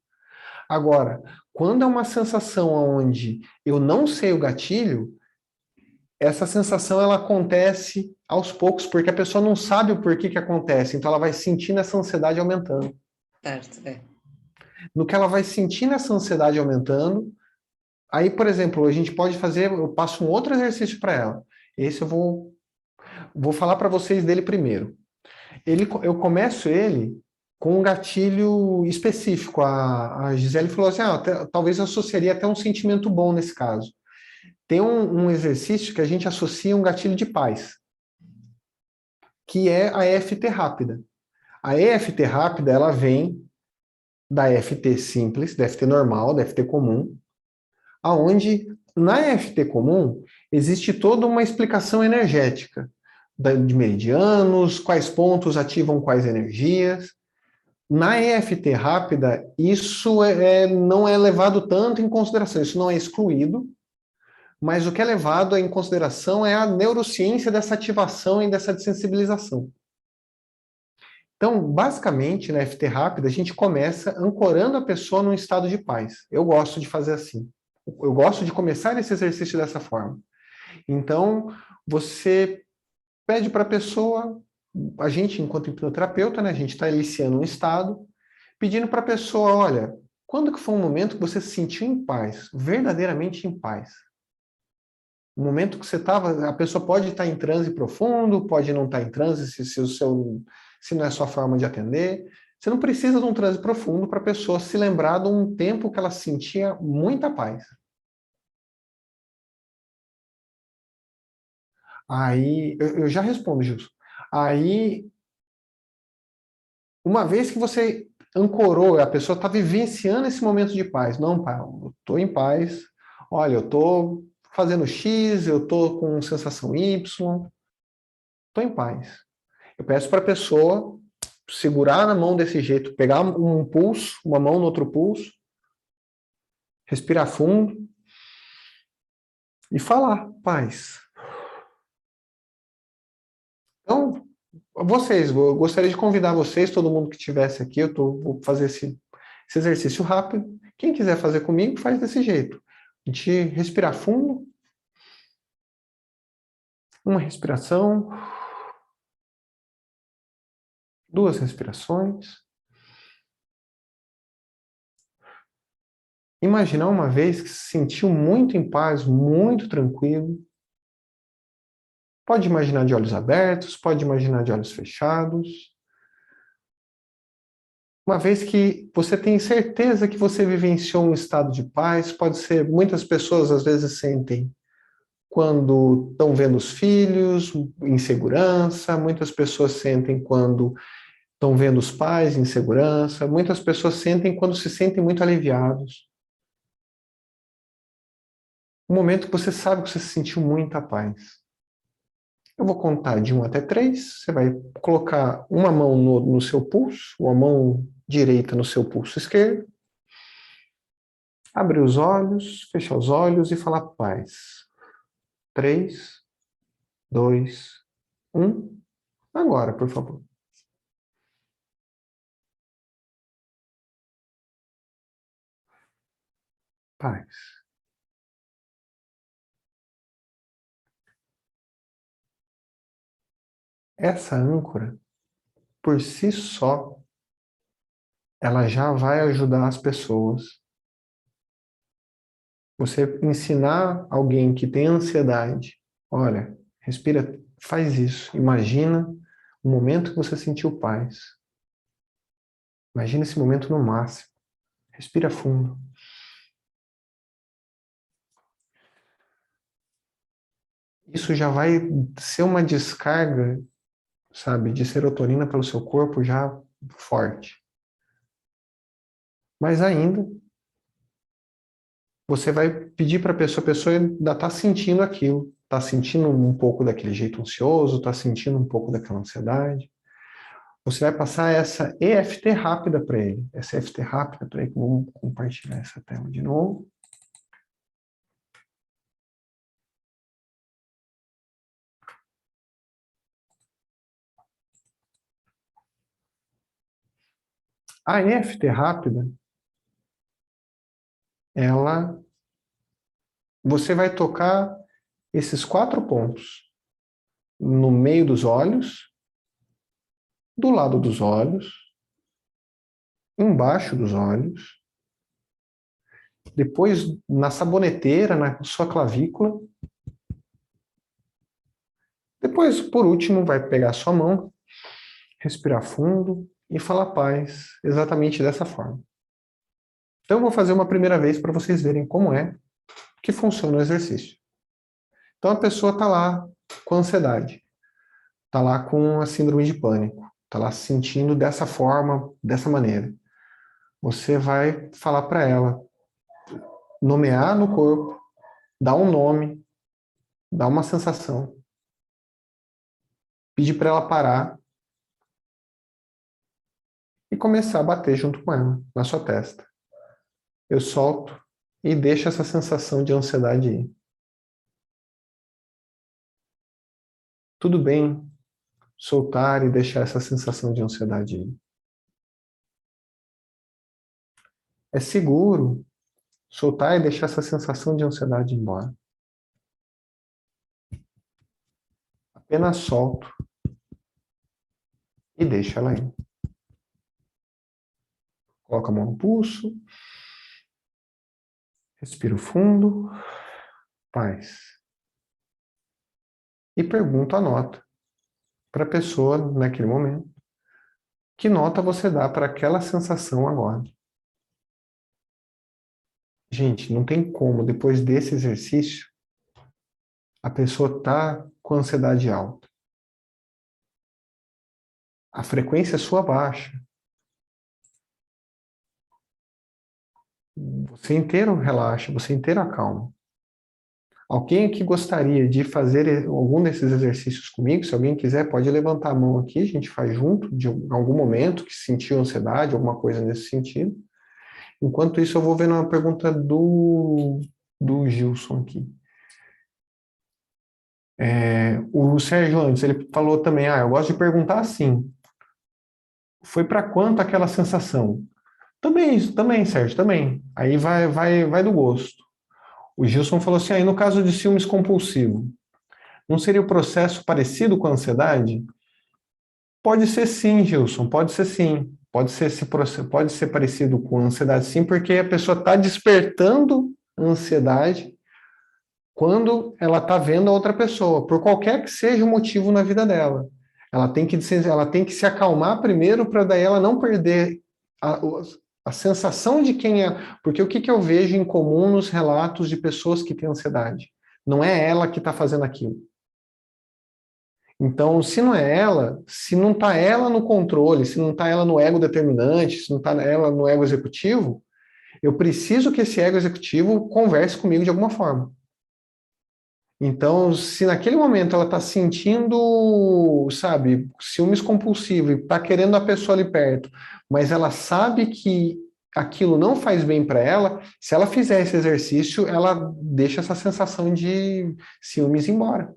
Agora, quando é uma sensação onde eu não sei o gatilho, essa sensação ela acontece aos poucos, porque a pessoa não sabe o porquê que acontece, então ela vai sentindo essa ansiedade aumentando. Certo, No que ela vai sentindo essa ansiedade aumentando, aí, por exemplo, a gente pode fazer, eu passo um outro exercício para ela. Esse eu vou falar para vocês dele primeiro. Eu começo ele com um gatilho específico. A Gisele falou assim, talvez eu associaria até um sentimento bom nesse caso. Tem um exercício que a gente associa um gatilho de paz, que é a EFT rápida. A EFT rápida, ela vem da EFT simples, da EFT normal, da EFT comum, aonde na EFT comum existe toda uma explicação energética de meridianos, quais pontos ativam quais energias. Na EFT rápida, isso não é levado tanto em consideração, isso não é excluído, mas o que é levado em consideração é a neurociência dessa ativação e dessa desensibilização. Então, basicamente, na FT rápida, a gente começa ancorando a pessoa num estado de paz. Eu gosto de fazer assim. Eu gosto de começar esse exercício dessa forma. Então, você pede para a pessoa, a gente, enquanto hipnoterapeuta, né, a gente está iniciando um estado, pedindo para a pessoa, olha, quando que foi um momento que você se sentiu em paz, verdadeiramente em paz? O momento que você estava, a pessoa pode estar em transe profundo, pode não estar em transe se não é a sua forma de atender. Você não precisa de um transe profundo para a pessoa se lembrar de um tempo que ela sentia muita paz. Aí, eu já respondo, Gilson. Aí, uma vez que você ancorou, a pessoa está vivenciando esse momento de paz. Não, pai, eu estou em paz. Olha, eu estou fazendo X, eu estou com sensação Y. Estou em paz. Eu peço para a pessoa segurar na mão desse jeito, pegar um pulso, uma mão no outro pulso, respirar fundo e falar, paz. Então, eu gostaria de convidar vocês, todo mundo que estivesse aqui, vou fazer esse exercício rápido. Quem quiser fazer comigo, faz desse jeito. A gente respirar fundo, uma respiração, duas respirações. Imaginar uma vez que se sentiu muito em paz, muito tranquilo. Pode imaginar de olhos abertos, pode imaginar de olhos fechados. Uma vez que você tem certeza que você vivenciou um estado de paz, pode ser, muitas pessoas às vezes sentem quando estão vendo os filhos, insegurança, muitas pessoas sentem quando estão vendo os pais, insegurança, muitas pessoas sentem quando se sentem muito aliviados. Um momento que você sabe que você sentiu muita paz. Eu vou contar de 1 até 3, você vai colocar uma mão no seu pulso, ou a mão direita no seu pulso esquerdo, abrir os olhos, fechar os olhos e falar paz. 3, 2, 1. Agora, por favor. Paz. Essa âncora, por si só, ela já vai ajudar as pessoas. Você ensinar alguém que tem ansiedade, olha, respira, faz isso. Imagina o momento que você sentiu paz. Imagina esse momento no máximo. Respira fundo. Isso já vai ser uma descarga, sabe, de serotonina pelo seu corpo já forte. Mas ainda, você vai pedir para a pessoa ainda está sentindo aquilo, está sentindo um pouco daquele jeito ansioso, está sentindo um pouco daquela ansiedade. Você vai passar essa EFT rápida para ele. Essa EFT rápida para ele. Vamos compartilhar essa tela de novo. A EFT rápida, você vai tocar esses 4 pontos. No meio dos olhos, do lado dos olhos, embaixo dos olhos, depois na saboneteira, na sua clavícula. Depois, por último, vai pegar a sua mão, respirar fundo e falar paz, exatamente dessa forma. Então, eu vou fazer uma primeira vez para vocês verem como é que funciona o exercício. Então, a pessoa está lá com ansiedade, está lá com a síndrome de pânico, está lá se sentindo dessa forma, dessa maneira. Você vai falar para ela, nomear no corpo, dar um nome, dar uma sensação, pedir para ela parar e começar a bater junto com ela, na sua testa. Eu solto e deixo essa sensação de ansiedade ir. tudo bem soltar e deixar essa sensação de ansiedade ir. É seguro soltar e deixar essa sensação de ansiedade ir embora. Apenas solto e deixo ela ir. Coloca a mão no pulso, respiro fundo, paz. E pergunto a nota para a pessoa naquele momento. Que nota você dá para aquela sensação agora? Gente, não tem como, depois desse exercício, a pessoa está com ansiedade alta. A frequência sua baixa. Você inteiro relaxa, você inteiro acalma. Alguém aqui gostaria de fazer algum desses exercícios comigo? Se alguém quiser, pode levantar a mão aqui, a gente faz junto, de algum momento que sentiu ansiedade, alguma coisa nesse sentido. Enquanto isso, eu vou vendo uma pergunta do Gilson aqui. O Sérgio antes, ele falou também, eu gosto de perguntar assim, foi para quanto aquela sensação? Também, Sérgio, também. Aí vai do gosto. O Gilson falou assim, aí no caso de ciúmes compulsivo, não seria o processo parecido com a ansiedade? Pode ser sim, Gilson, pode ser sim. Pode ser parecido com a ansiedade sim, porque a pessoa está despertando ansiedade quando ela está vendo a outra pessoa, por qualquer que seja o motivo na vida dela. Ela tem que se acalmar primeiro para daí ela não perder a sensação de quem é. Porque o que eu vejo em comum nos relatos de pessoas que têm ansiedade? Não é ela que está fazendo aquilo. Então, se não é ela, se não está ela no controle, se não está ela no ego determinante, se não está ela no ego executivo, eu preciso que esse ego executivo converse comigo de alguma forma. Então, se naquele momento ela está sentindo, sabe, ciúmes compulsivo e está querendo a pessoa ali perto, mas ela sabe que aquilo não faz bem para ela, se ela fizer esse exercício, ela deixa essa sensação de ciúmes embora.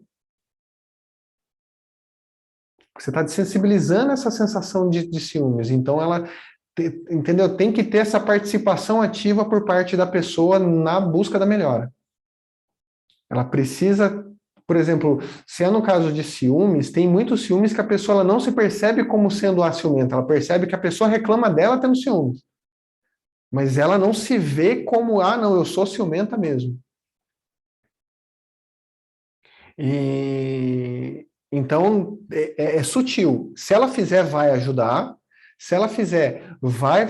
Você está desensibilizando essa sensação de ciúmes. Então, ela, entendeu? Tem que ter essa participação ativa por parte da pessoa na busca da melhora. Ela precisa, por exemplo, se é no caso de ciúmes, tem muitos ciúmes que a pessoa ela não se percebe como sendo a ciumenta, ela percebe que a pessoa reclama dela tendo ciúmes. Mas ela não se vê como, não, eu sou ciumenta mesmo. E então é sutil. Se ela fizer, vai ajudar. Se ela fizer, vai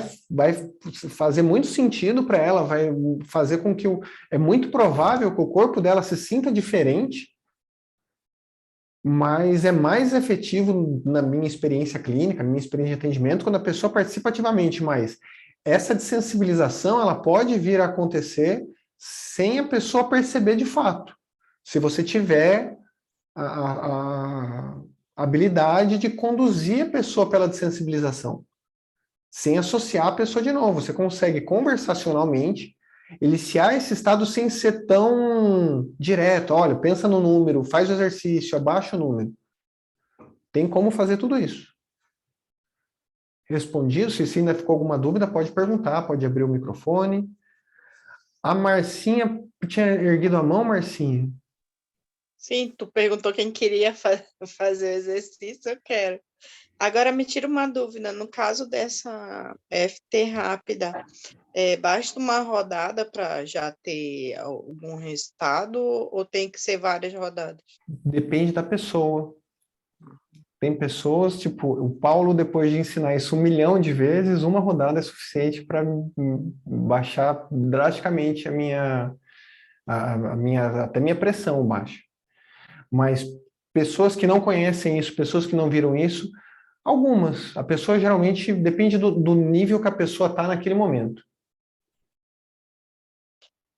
fazer muito sentido para ela, vai fazer com que é muito provável que o corpo dela se sinta diferente, mas é mais efetivo na minha experiência clínica, na minha experiência de atendimento, quando a pessoa participa ativamente, mas essa desensibilização, ela pode vir a acontecer sem a pessoa perceber de fato. Se você tiver a habilidade de conduzir a pessoa pela desensibilização, sem associar a pessoa de novo. Você consegue conversacionalmente iniciar esse estado sem ser tão direto. Olha, pensa no número, faz o exercício, abaixa o número. Tem como fazer tudo isso. Respondido? Se ainda ficou alguma dúvida, pode perguntar, pode abrir o microfone. A Marcinha tinha erguido a mão, Marcinha? Sim, tu perguntou quem queria fazer o exercício, eu quero. Agora me tira uma dúvida, no caso dessa FT rápida, basta uma rodada para já ter algum resultado ou tem que ser várias rodadas? Depende da pessoa. Tem pessoas, tipo, o Paulo, depois de ensinar isso 1 milhão de vezes, uma rodada é suficiente para baixar drasticamente até minha pressão baixa. Mas pessoas que não conhecem isso, pessoas que não viram isso, algumas. A pessoa geralmente depende do nível que a pessoa está naquele momento.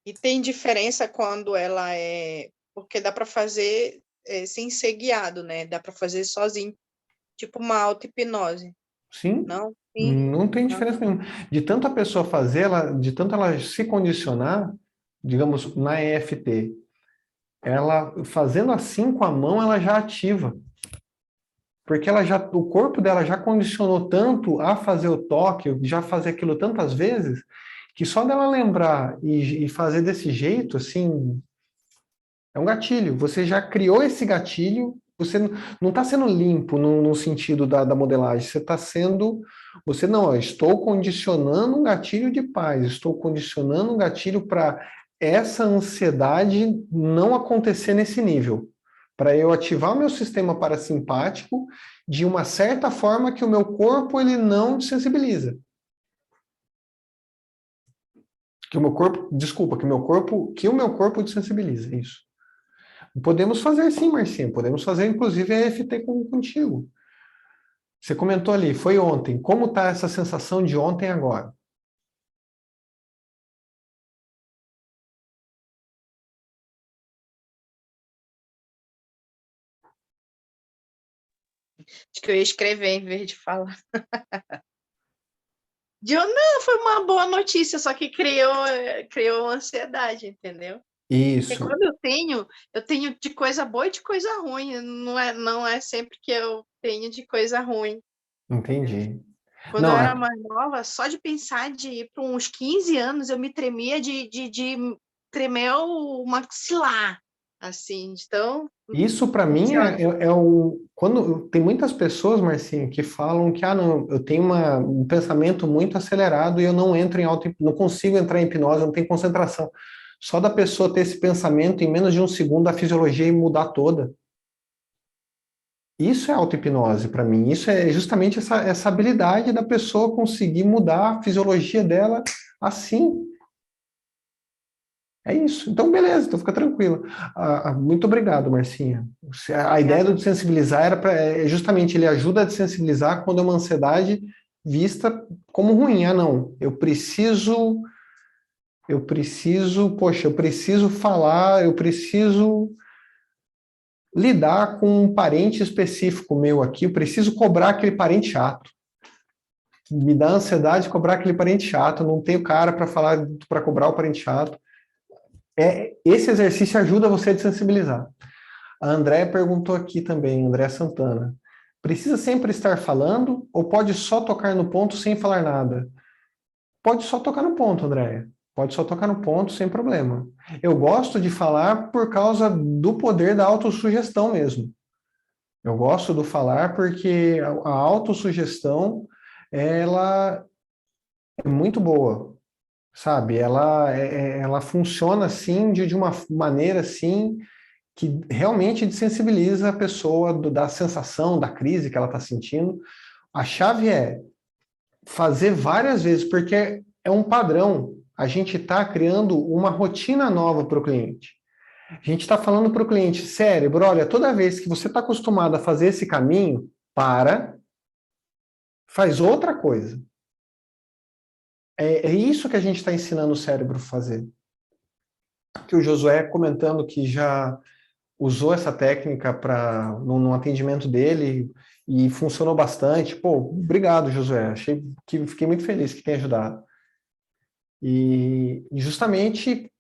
E tem diferença quando ela porque dá para fazer sem ser guiado, né? Dá para fazer sozinho, tipo uma auto-hipnose. Sim, Não? Sim. Não tem diferença nenhuma. De tanto a pessoa fazer, de tanto ela se condicionar, digamos, na EFT, ela fazendo assim com a mão, ela já ativa. porque o corpo dela já condicionou tanto a fazer o toque, já fazer aquilo tantas vezes, que só dela lembrar e fazer desse jeito, assim, é um gatilho. Você já criou esse gatilho, você não está sendo limpo no sentido da modelagem, você está sendo. Você não, ó, estou condicionando um gatilho de paz, estou condicionando um gatilho para essa ansiedade não acontecer nesse nível. Para eu ativar o meu sistema parasimpático de uma certa forma que o meu corpo ele não sensibiliza. Que o meu corpo, desculpa, que o meu corpo desensibiliza, isso. Podemos fazer sim, Marcinha, podemos fazer inclusive a EFT contigo. Você comentou ali, foi ontem. Como está essa sensação de ontem agora? Acho que eu ia escrever em vez de falar. Não, foi uma boa notícia, só que criou ansiedade, entendeu? Porque Isso, quando eu tenho de coisa boa e de coisa ruim. Não é sempre que eu tenho de coisa ruim. entendi. Quando eu Não, era mais nova, só de pensar de ir para uns 15 anos, eu me tremia de tremer o maxilar, assim. Então, isso para mim funciona. é o. Quando tem muitas pessoas, Marcinho, que falam que não, eu tenho um pensamento muito acelerado e eu não entro em não consigo entrar em hipnose, eu não tenho concentração. Só da pessoa ter esse pensamento, em menos de um segundo, a fisiologia mudar toda. Isso é auto-hipnose para mim. Isso é justamente essa habilidade da pessoa conseguir mudar a fisiologia dela assim. É isso. Então, beleza, então fica tranquilo. Muito obrigado, Marcinha. A ideia do desensibilizar é justamente ele ajuda a desensibilizar quando é uma ansiedade vista como ruim. Ah, não, poxa, eu preciso falar, eu preciso lidar com um parente específico meu aqui, eu preciso cobrar aquele parente chato. Me dá ansiedade cobrar aquele parente chato, não tenho cara para falar, para cobrar o parente chato. Esse exercício ajuda você a desensibilizar. A Andréa perguntou aqui também, Andréa Santana. Precisa sempre estar falando ou pode só tocar no ponto sem falar nada? Pode só tocar no ponto, Andréa. Pode só tocar no ponto sem problema. Eu gosto de falar por causa do poder da autossugestão mesmo. Eu gosto do falar porque a autossugestão, ela é muito boa, sabe? Ela funciona assim, de uma maneira assim, que realmente desensibiliza a pessoa da sensação, da crise que ela está sentindo. A chave é fazer várias vezes, porque é um padrão. A gente está criando uma rotina nova para o cliente. A gente está falando para o cliente, cérebro, olha, toda vez que você está acostumado a fazer esse caminho, faz outra coisa. É isso que a gente está ensinando o cérebro a fazer. Que o Josué comentando que já usou essa técnica no atendimento dele e funcionou bastante. Pô, obrigado, Josué. Fiquei muito feliz que tenha ajudado. E justamente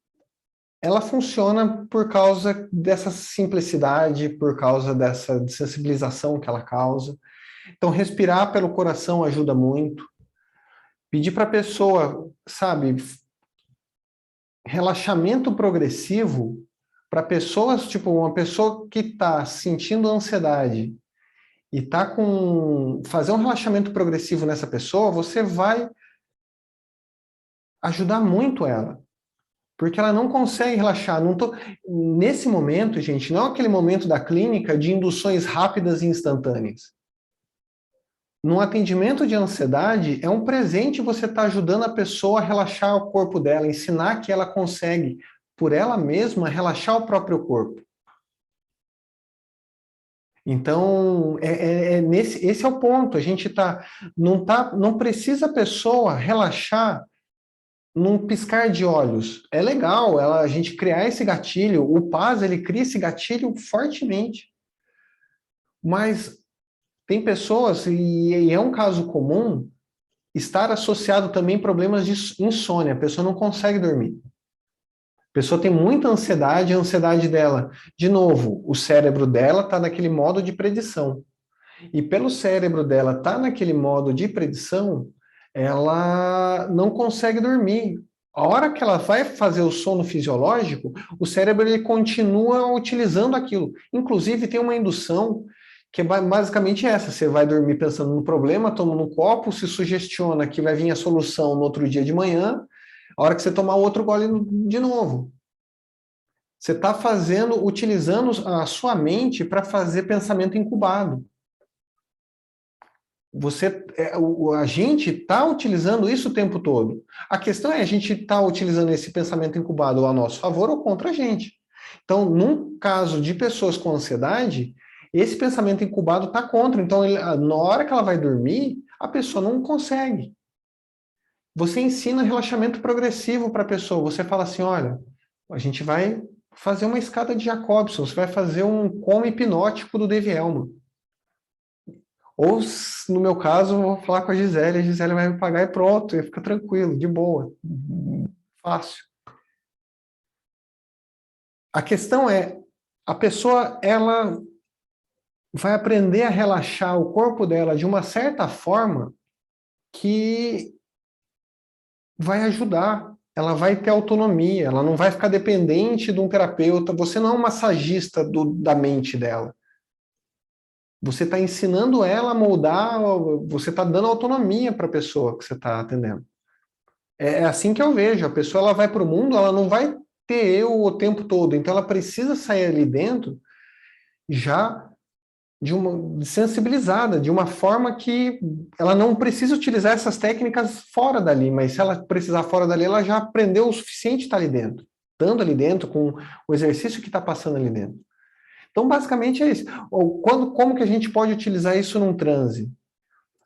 ela funciona por causa dessa simplicidade, por causa dessa sensibilização que ela causa. Então, respirar pelo coração ajuda muito. Pedir para a pessoa, sabe, relaxamento progressivo para pessoas, tipo, uma pessoa que está sentindo ansiedade e está fazer um relaxamento progressivo nessa pessoa, você vai ajudar muito ela. Porque ela não consegue relaxar. Nesse momento, gente, não é aquele momento da clínica de induções rápidas e instantâneas. No atendimento de ansiedade, é um presente você estar ajudando a pessoa a relaxar o corpo dela, ensinar que ela consegue, por ela mesma, relaxar o próprio corpo. Então, esse é o ponto. A gente não precisa a pessoa relaxar num piscar de olhos. É legal a gente criar esse gatilho. O PAS, ele cria esse gatilho fortemente. Mas tem pessoas, e é um caso comum, estar associado também a problemas de insônia. A pessoa não consegue dormir. A pessoa tem muita ansiedade, a ansiedade dela, de novo, o cérebro dela está naquele modo de predição. E pelo cérebro dela estar naquele modo de predição, ela não consegue dormir. A hora que ela vai fazer o sono fisiológico, o cérebro ele continua utilizando aquilo. Inclusive, tem uma indução que é basicamente essa: você vai dormir pensando no problema, toma um copo, se sugestiona que vai vir a solução no outro dia de manhã, a hora que você tomar outro gole de novo. Você está utilizando a sua mente para fazer pensamento incubado. A gente está utilizando isso o tempo todo. A questão é a gente está utilizando esse pensamento incubado a nosso favor ou contra a gente. Então, num caso de pessoas com ansiedade, esse pensamento incubado está contra. Então, na hora que ela vai dormir, a pessoa não consegue. Você ensina relaxamento progressivo para a pessoa. Você fala assim, olha, a gente vai fazer uma escada de Jacobson, você vai fazer um coma hipnótico do Dave Elman. Ou, no meu caso, eu vou falar com a Gisele vai me pagar e pronto, e fica tranquilo, de boa, fácil. A questão é, a pessoa, ela vai aprender a relaxar o corpo dela de uma certa forma que vai ajudar, ela vai ter autonomia, ela não vai ficar dependente de um terapeuta, você não é um massagista da mente dela. Você está ensinando ela a moldar, você está dando autonomia para a pessoa que você está atendendo. É assim que eu vejo. A pessoa ela vai para o mundo, ela não vai ter eu o tempo todo. Então ela precisa sair ali dentro já sensibilizada, de uma forma que ela não precisa utilizar essas técnicas fora dali, mas se ela precisar fora dali, ela já aprendeu o suficiente de estar ali dentro, estando ali dentro, com o exercício que está passando ali dentro. Então, basicamente é isso. Como que a gente pode utilizar isso num transe?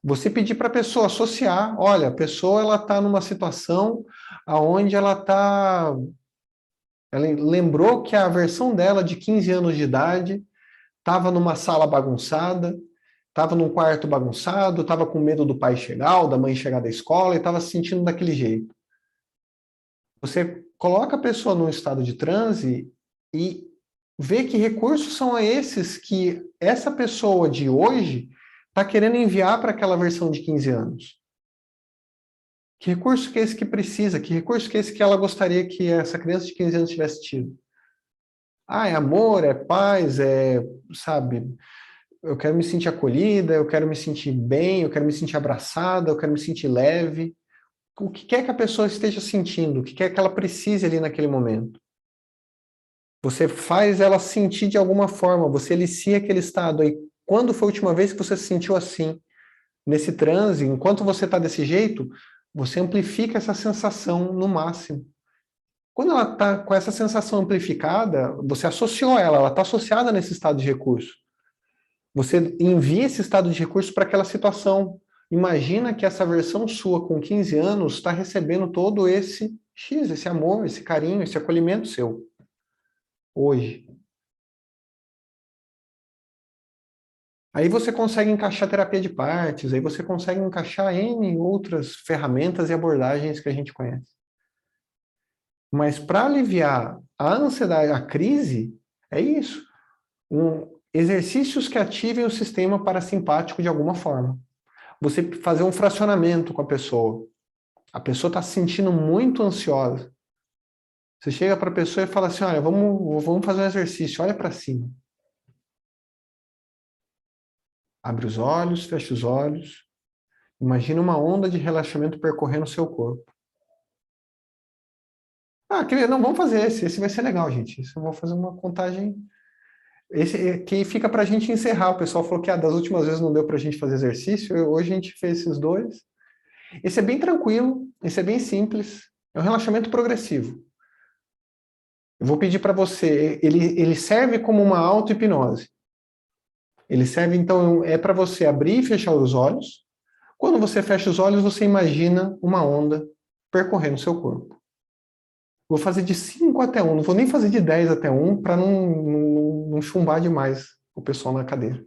Você pedir para a pessoa associar, olha, a pessoa ela está numa situação onde ela lembrou que a versão dela de 15 anos de idade estava numa sala bagunçada, estava num quarto bagunçado, estava com medo do pai chegar ou da mãe chegar da escola e estava se sentindo daquele jeito. Você coloca a pessoa num estado de transe e vê que recursos são esses que essa pessoa de hoje está querendo enviar para aquela versão de 15 anos. Que recurso que é esse que precisa? Que recurso que é esse que ela gostaria que essa criança de 15 anos tivesse tido? Ah, é amor, é paz, sabe, eu quero me sentir acolhida, eu quero me sentir bem, eu quero me sentir abraçada, eu quero me sentir leve. O que quer que a pessoa esteja sentindo, o que quer que ela precise ali naquele momento. Você faz ela sentir de alguma forma, você elicia aquele estado. Aí, quando foi a última vez que você se sentiu assim? Nesse transe, enquanto você está desse jeito, você amplifica essa sensação no máximo. Quando ela está com essa sensação amplificada, você associou ela está associada nesse estado de recurso. Você envia esse estado de recurso para aquela situação. Imagina que essa versão sua com 15 anos está recebendo todo esse esse amor, esse carinho, esse acolhimento seu. Hoje. Aí você consegue encaixar terapia de partes, aí você consegue encaixar N outras ferramentas e abordagens que a gente conhece. Mas para aliviar a ansiedade, a crise, é isso. Exercícios que ativem o sistema parasimpático de alguma forma. Você fazer um fracionamento com a pessoa. A pessoa está se sentindo muito ansiosa. Você chega para a pessoa e fala assim, olha, vamos fazer um exercício, olha para cima. Abre os olhos, fecha os olhos. Imagina uma onda de relaxamento percorrendo o seu corpo. Não, vamos fazer esse. Esse vai ser legal, gente. Esse eu vou fazer uma contagem. Esse que fica para a gente encerrar. O pessoal falou que das últimas vezes não deu para a gente fazer exercício. Hoje a gente fez esses dois. Esse é bem tranquilo, esse é bem simples. É um relaxamento progressivo. Eu vou pedir para você, ele serve como uma auto-hipnose. Ele serve, então, para você abrir e fechar os olhos. Quando você fecha os olhos, você imagina uma onda percorrendo o seu corpo. Vou fazer de 5 até 1, não vou nem fazer de 10 até 1, para não chumbar demais o pessoal na cadeira.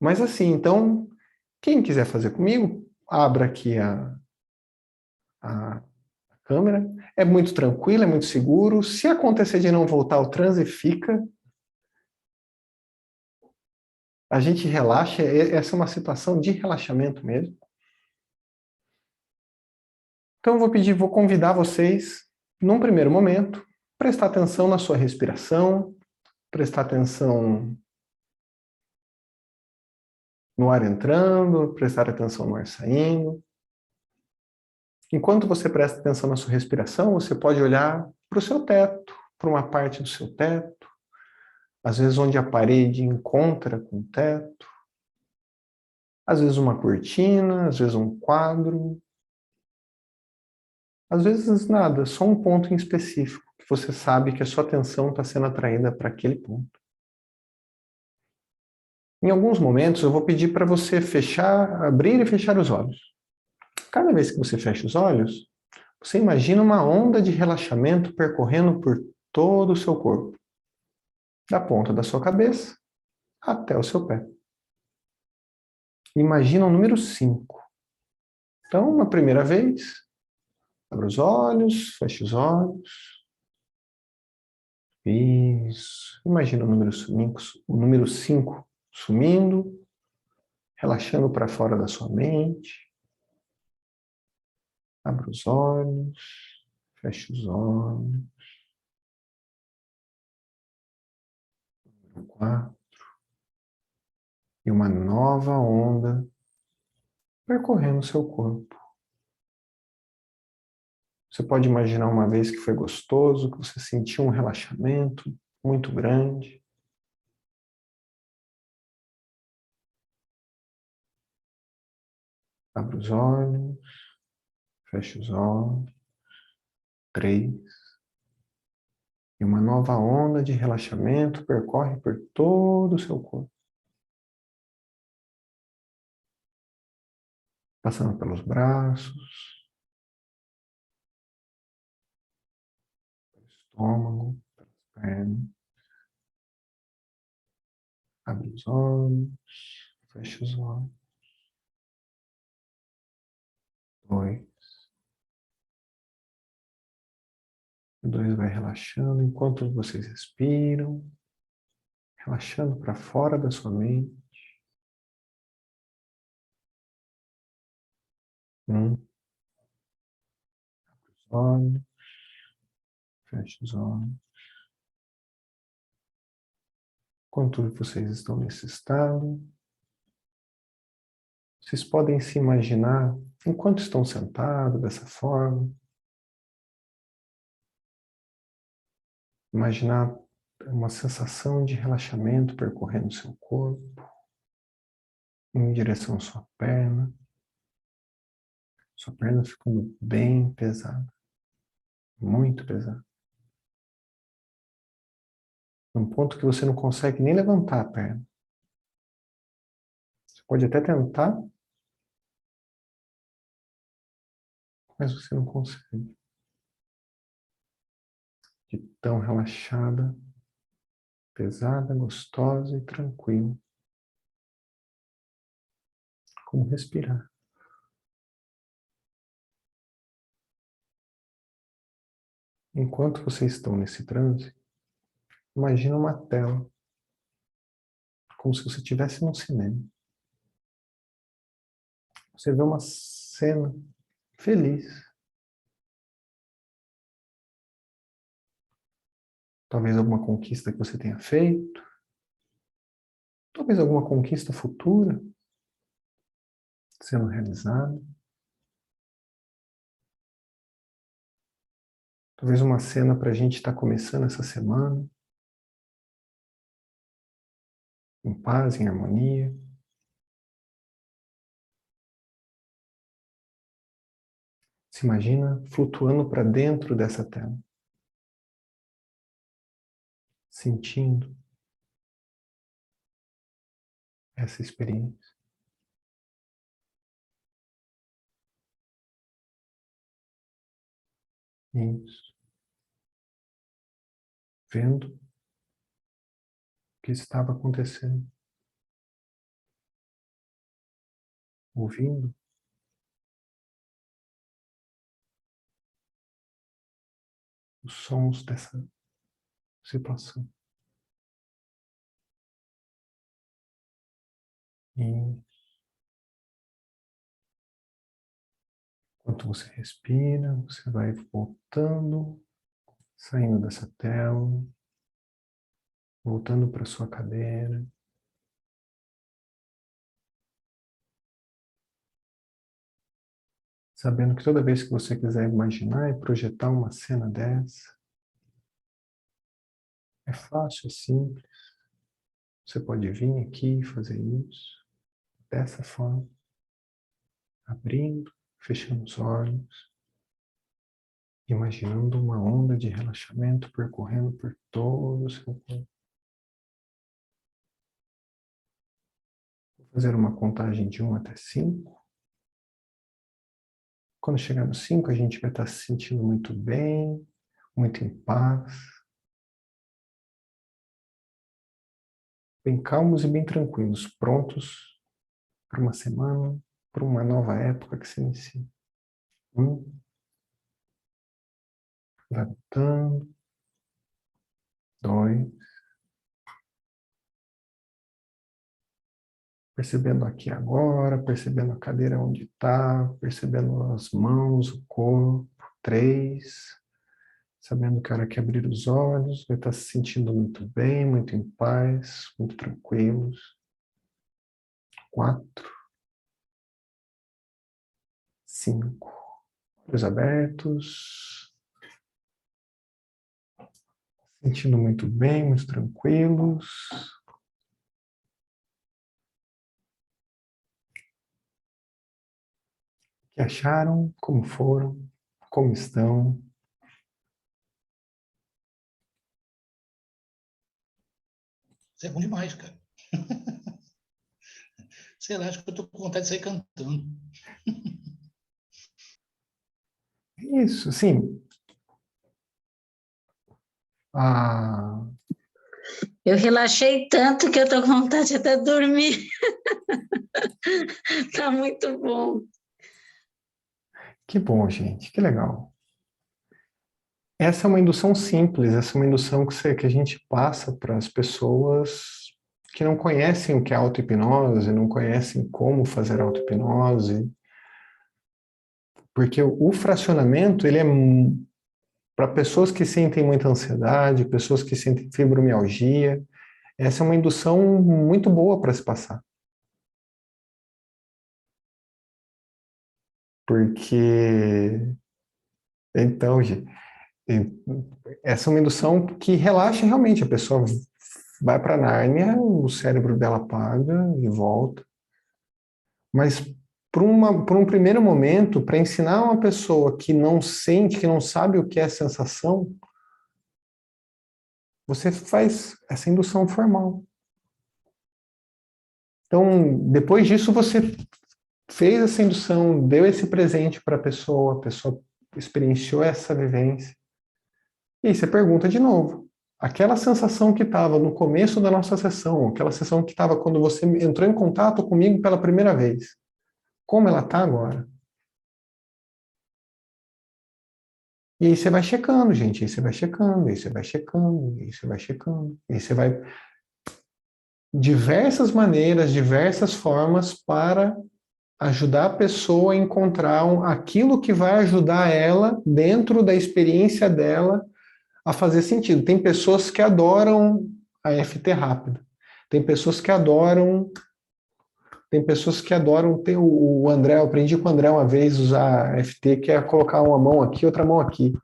Mas assim, então, quem quiser fazer comigo, abra aqui a câmera. É muito tranquilo, é muito seguro. Se acontecer de não voltar, o transe fica. A gente relaxa, essa é uma situação de relaxamento mesmo. Então vou convidar vocês, num primeiro momento, prestar atenção na sua respiração, prestar atenção no ar entrando, prestar atenção no ar saindo. Enquanto você presta atenção na sua respiração, você pode olhar para o seu teto, para uma parte do seu teto, às vezes onde a parede encontra com o teto, às vezes uma cortina, às vezes um quadro, às vezes nada, só um ponto em específico, que você sabe que a sua atenção está sendo atraída para aquele ponto. Em alguns momentos eu vou pedir para você abrir e fechar os olhos. Cada vez que você fecha os olhos, você imagina uma onda de relaxamento percorrendo por todo o seu corpo, da ponta da sua cabeça até o seu pé. Imagina o número 5. Então, na primeira vez, abra os olhos, feche os olhos. Isso. Imagina o número 5 sumindo, relaxando para fora da sua mente. Abra os olhos, feche os olhos. 4. E uma nova onda percorrendo o seu corpo. Você pode imaginar uma vez que foi gostoso, que você sentiu um relaxamento muito grande. Abra os olhos, feche os olhos. 3. E uma nova onda de relaxamento percorre por todo o seu corpo. Passando pelos braços, pelo estômago, pelas pernas. Abre os olhos, fecha os olhos. 2. O 2 vai relaxando enquanto vocês respiram, relaxando para fora da sua mente. 1. Abre os olhos, fecha os olhos. Enquanto vocês estão nesse estado, vocês podem se imaginar, enquanto estão sentados dessa forma, imaginar uma sensação de relaxamento percorrendo seu corpo, em direção à sua perna ficando bem pesada, muito pesada. Num ponto que você não consegue nem levantar a perna. Você pode até tentar, mas você não consegue. De tão relaxada, pesada, gostosa e tranquila. Como respirar. Enquanto vocês estão nesse transe, imagina uma tela, como se você estivesse num cinema. Você vê uma cena feliz. Talvez alguma conquista que você tenha feito. Talvez alguma conquista futura sendo realizada. Talvez uma cena para a gente estar começando essa semana. Em paz, em harmonia. Se imagina flutuando para dentro dessa tela. Sentindo essa experiência. Isso. Vendo o que estava acontecendo. Ouvindo os sons dessa situação. E enquanto você respira, você vai voltando, saindo dessa tela, voltando para sua cadeira. Sabendo que toda vez que você quiser imaginar e projetar uma cena dessa, é fácil, é simples. Você pode vir aqui e fazer isso, dessa forma, abrindo, fechando os olhos, imaginando uma onda de relaxamento percorrendo por todo o seu corpo. Vou fazer uma contagem de 1 até 5. Quando chegar no 5, a gente vai estar se sentindo muito bem, muito em paz, bem calmos e bem tranquilos, prontos para uma semana, para uma nova época que se inicia. 1, vai voltando. 2, percebendo aqui agora, percebendo a cadeira onde está, percebendo as mãos, o corpo. 3, sabendo que a hora que abrir os olhos, vai estar se sentindo muito bem, muito em paz, muito tranquilos. 4, 5, olhos abertos, sentindo muito bem, muito tranquilos. O que acharam? Como foram? Como estão? Isso é bom demais, cara. Sei lá, acho que eu tô com vontade de sair cantando. Isso, sim. Ah, Eu relaxei tanto que eu tô com vontade até de dormir. Tá muito bom. que bom, gente, que legal. Essa é uma indução simples, essa é uma indução que a gente passa para as pessoas que não conhecem o que é auto-hipnose, não conhecem como fazer auto-hipnose, porque o fracionamento, ele é para pessoas que sentem muita ansiedade, pessoas que sentem fibromialgia, essa é uma indução muito boa para se passar. Porque, então, gente, essa é uma indução que relaxa realmente, a pessoa vai para Nárnia, o cérebro dela apaga e volta. Mas por um primeiro momento, para ensinar uma pessoa que não sente, que não sabe o que é sensação, você faz essa indução formal. Então, depois disso, você fez essa indução, deu esse presente para a pessoa experienciou essa vivência. E aí você pergunta de novo. Aquela sensação que estava no começo da nossa sessão, aquela sessão que estava quando você entrou em contato comigo pela primeira vez, como ela está agora? E aí você vai checando, gente, aí você vai checando, aí você vai checando, aí você vai checando, aí você vai diversas maneiras, diversas formas para ajudar a pessoa a encontrar aquilo que vai ajudar ela dentro da experiência dela a fazer sentido. Tem pessoas que adoram a FT rápida. Tem pessoas que adoram. Tem pessoas que adoram ter o André. Eu aprendi com o André uma vez usar FT, que é colocar uma mão aqui, outra mão aqui.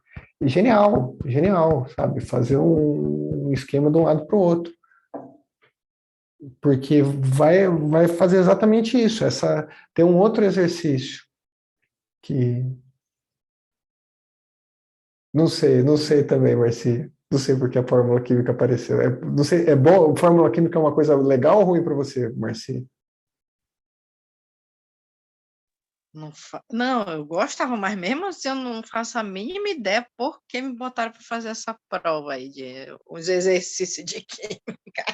E genial, genial, sabe? Fazer um esquema de um lado para o outro. Porque vai fazer exatamente isso. Tem um outro exercício que não sei também, Marci. Não sei porque a fórmula química apareceu. Não sei, é bom, fórmula química é uma coisa legal ou ruim para você, Marci? Não, eu gostava, mas mesmo assim eu não faço a mínima ideia por que me botaram para fazer essa prova aí de os exercícios de química.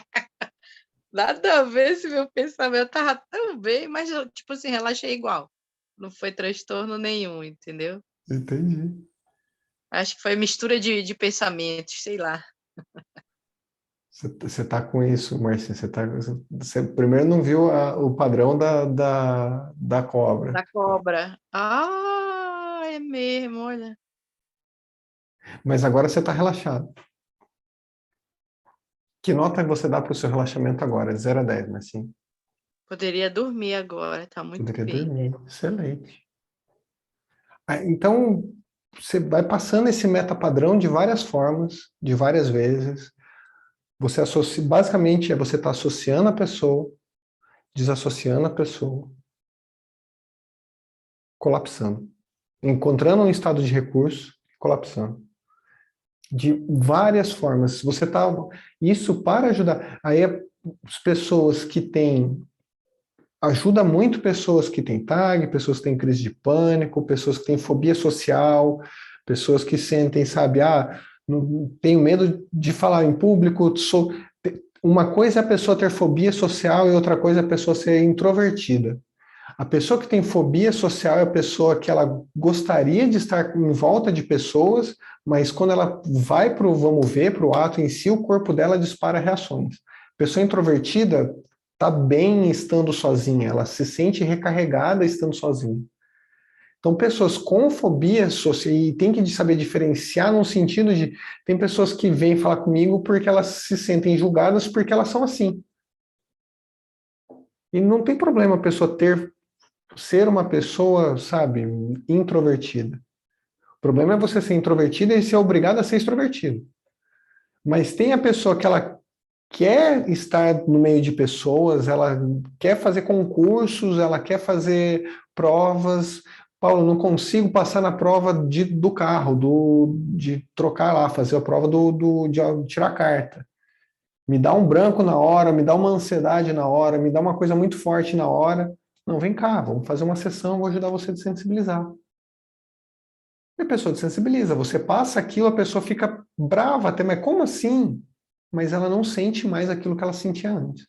Nada a ver, esse meu pensamento tava tão bem, mas eu, tipo assim, relaxei igual. Não foi transtorno nenhum, entendeu? Entendi. Acho que foi mistura de pensamentos, sei lá. Você está com isso, Marcinha. Você primeiro não viu o padrão da cobra. Da cobra. Ah, é mesmo, olha. Mas agora você está relaxado. Que nota você dá para o seu relaxamento agora? De 0 a 10, Marcinha? Poderia dormir agora, tá muito Poderia bem. dormir. Excelente. Então, você vai passando esse meta-padrão de várias formas, de várias vezes. Você associa, basicamente, você está associando a pessoa, desassociando a pessoa, colapsando. Encontrando um estado de recurso, colapsando. De várias formas. Você tá isso para ajudar. Aí as pessoas que têm ajuda muito pessoas que têm TAG, pessoas que têm crise de pânico, pessoas que têm fobia social, pessoas que sentem, sabe, não, tenho medo de falar em público, uma coisa é a pessoa ter fobia social e outra coisa é a pessoa ser introvertida. A pessoa que tem fobia social é a pessoa que ela gostaria de estar em volta de pessoas, mas quando ela vai para o vamos ver, para o ato em si, o corpo dela dispara reações. A pessoa introvertida está bem estando sozinha, ela se sente recarregada estando sozinha. Então, pessoas com fobia social, e tem que saber diferenciar no sentido de, tem pessoas que vêm falar comigo porque elas se sentem julgadas porque elas são assim. E não tem problema a pessoa ser uma pessoa, sabe, introvertida. O problema é você ser introvertida e ser obrigado a ser extrovertido. Mas tem a pessoa que ela quer estar no meio de pessoas, ela quer fazer concursos, ela quer fazer provas. Paulo, não consigo passar na prova do carro, de trocar lá, fazer a prova de tirar carta. Me dá um branco na hora, me dá uma ansiedade na hora, me dá uma coisa muito forte na hora. Não, vem cá, vamos fazer uma sessão, vou ajudar você a desensibilizar. E a pessoa desensibiliza, você passa aquilo, a pessoa fica brava até, mas como assim? Mas ela não sente mais aquilo que ela sentia antes.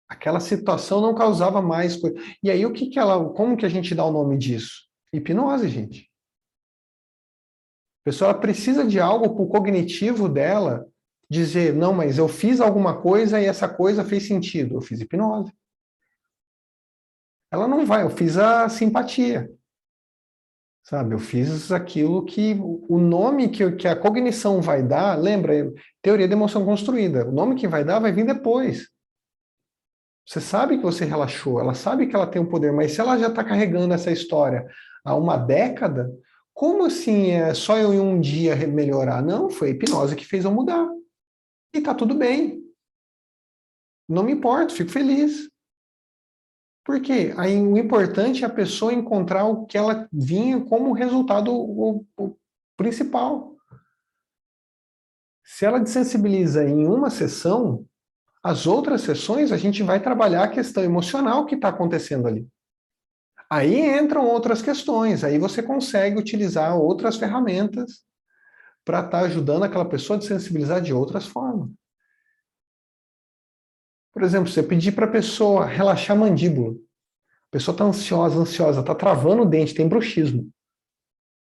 Aquela situação não causava mais coisa. E aí como que a gente dá o nome disso? Hipnose, gente. A pessoa ela precisa de algo para o cognitivo dela dizer, não, mas eu fiz alguma coisa e essa coisa fez sentido. Eu fiz hipnose. Ela não vai, eu fiz a simpatia. Sabe, eu fiz aquilo que o nome que a cognição vai dar, lembra, teoria da emoção construída, o nome que vai dar vai vir depois. Você sabe que você relaxou, ela sabe que ela tem um poder, mas se ela já está carregando essa história há uma década, como assim é só eu em um dia melhorar? Não, foi a hipnose que fez eu mudar. E tá tudo bem. Não me importo, fico feliz. Por quê? Aí, o importante é a pessoa encontrar o que ela vinha como resultado o principal. Se ela desensibiliza em uma sessão, as outras sessões a gente vai trabalhar a questão emocional que está acontecendo ali. Aí entram outras questões, aí você consegue utilizar outras ferramentas para estar ajudando aquela pessoa a desensibilizar de outras formas. Por exemplo, você pedir para a pessoa relaxar a mandíbula. A pessoa está ansiosa, está travando o dente, tem bruxismo.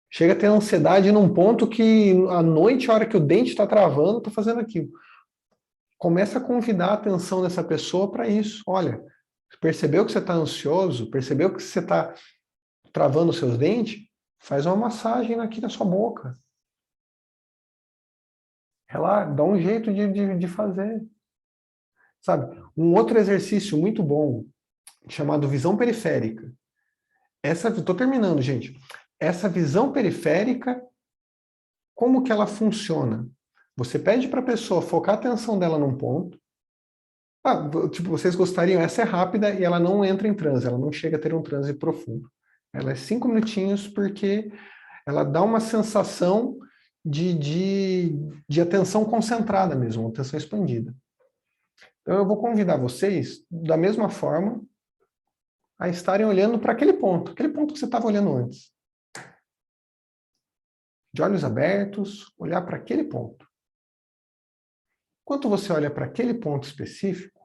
Chega a ter ansiedade num ponto que à noite, a hora que o dente está travando, está fazendo aquilo. Começa a convidar a atenção dessa pessoa para isso. Olha, percebeu que você está ansioso? Percebeu que você está travando os seus dentes? Faz uma massagem aqui na sua boca. Relaxa, dá um jeito de fazer. Sabe? Um outro exercício muito bom, chamado visão periférica. Estou terminando, gente. Essa visão periférica, como que ela funciona? Você pede para a pessoa focar a atenção dela num ponto. Tipo, vocês gostariam, essa é rápida e ela não entra em transe, ela não chega a ter um transe profundo. Ela é 5 minutinhos porque ela dá uma sensação de atenção concentrada mesmo, atenção expandida. Então eu vou convidar vocês, da mesma forma, a estarem olhando para aquele ponto que você estava olhando antes. De olhos abertos, olhar para aquele ponto. Enquanto você olha para aquele ponto específico,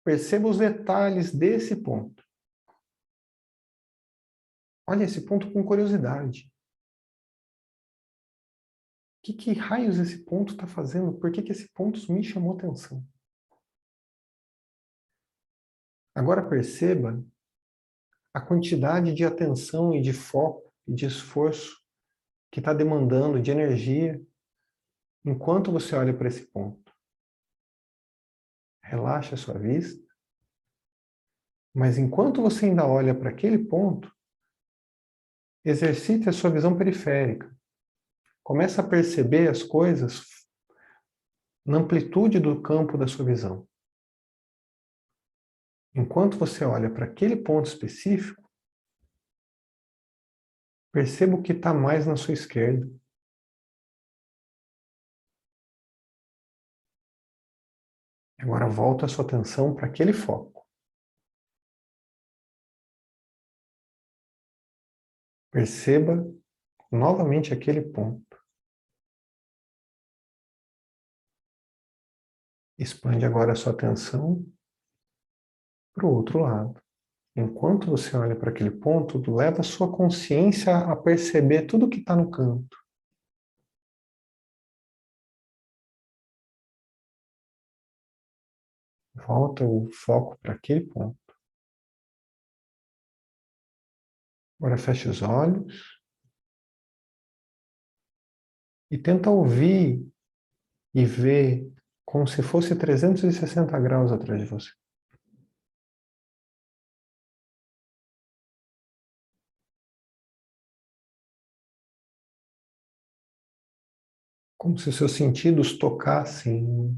perceba os detalhes desse ponto. Olha esse ponto com curiosidade. que raios esse ponto está fazendo? Por que esse ponto me chamou atenção? Agora perceba a quantidade de atenção e de foco e de esforço que está demandando de energia enquanto você olha para esse ponto. Relaxa a sua vista, mas enquanto você ainda olha para aquele ponto, exercite a sua visão periférica. Começa a perceber as coisas na amplitude do campo da sua visão. Enquanto você olha para aquele ponto específico, perceba o que está mais na sua esquerda. Agora volta a sua atenção para aquele foco. Perceba novamente aquele ponto. Expande agora a sua atenção para o outro lado. Enquanto você olha para aquele ponto, leva a sua consciência a perceber tudo que está no canto. Volta o foco para aquele ponto. Agora feche os olhos e tenta ouvir e ver como se fosse 360 graus atrás de você. Como se seus sentidos tocassem,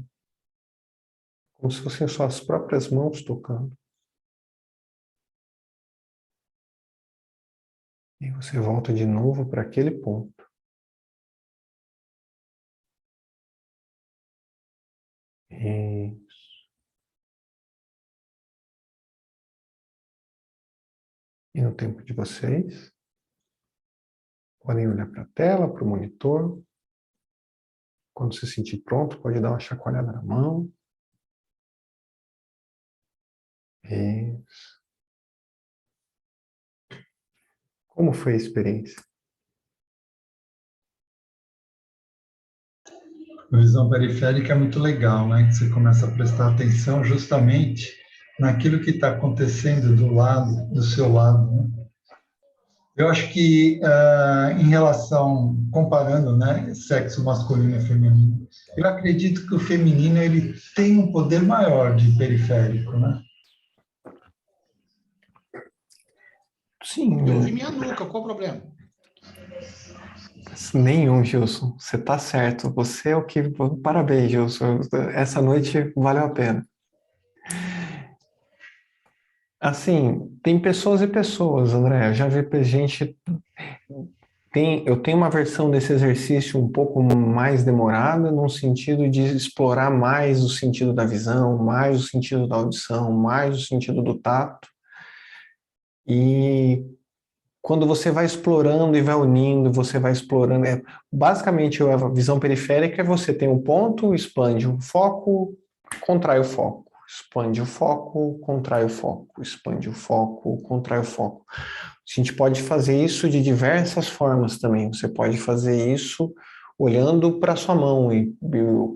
como se fossem suas próprias mãos tocando. E você volta de novo para aquele ponto. Isso. E no tempo de vocês, podem olhar para a tela, para o monitor. Quando se sentir pronto, pode dar uma chacoalhada na mão. Isso. Como foi a experiência? A visão periférica é muito legal, né? Que você começa a prestar atenção justamente naquilo que está acontecendo do seu lado, né? Eu acho que, em relação, comparando, né, sexo masculino e feminino, eu acredito que o feminino ele tem um poder maior de periférico, né? Sim, Eu vi minha nuca, qual o problema? nenhum, Gilson. Você está certo. Você é o que... Parabéns, Gilson. Essa noite valeu a pena. Assim, tem pessoas e pessoas, André. Eu já vi gente... Eu tenho uma versão desse exercício um pouco mais demorada, no sentido de explorar mais o sentido da visão, mais o sentido da audição, mais o sentido do tato. E quando você vai explorando e vai unindo, você vai explorando. Basicamente, a visão periférica é você tem um ponto, expande o foco, contrai o foco. Expande o foco, contrai o foco. Expande o foco, contrai o foco. A gente pode fazer isso de diversas formas também. Você pode fazer isso olhando para a sua mão e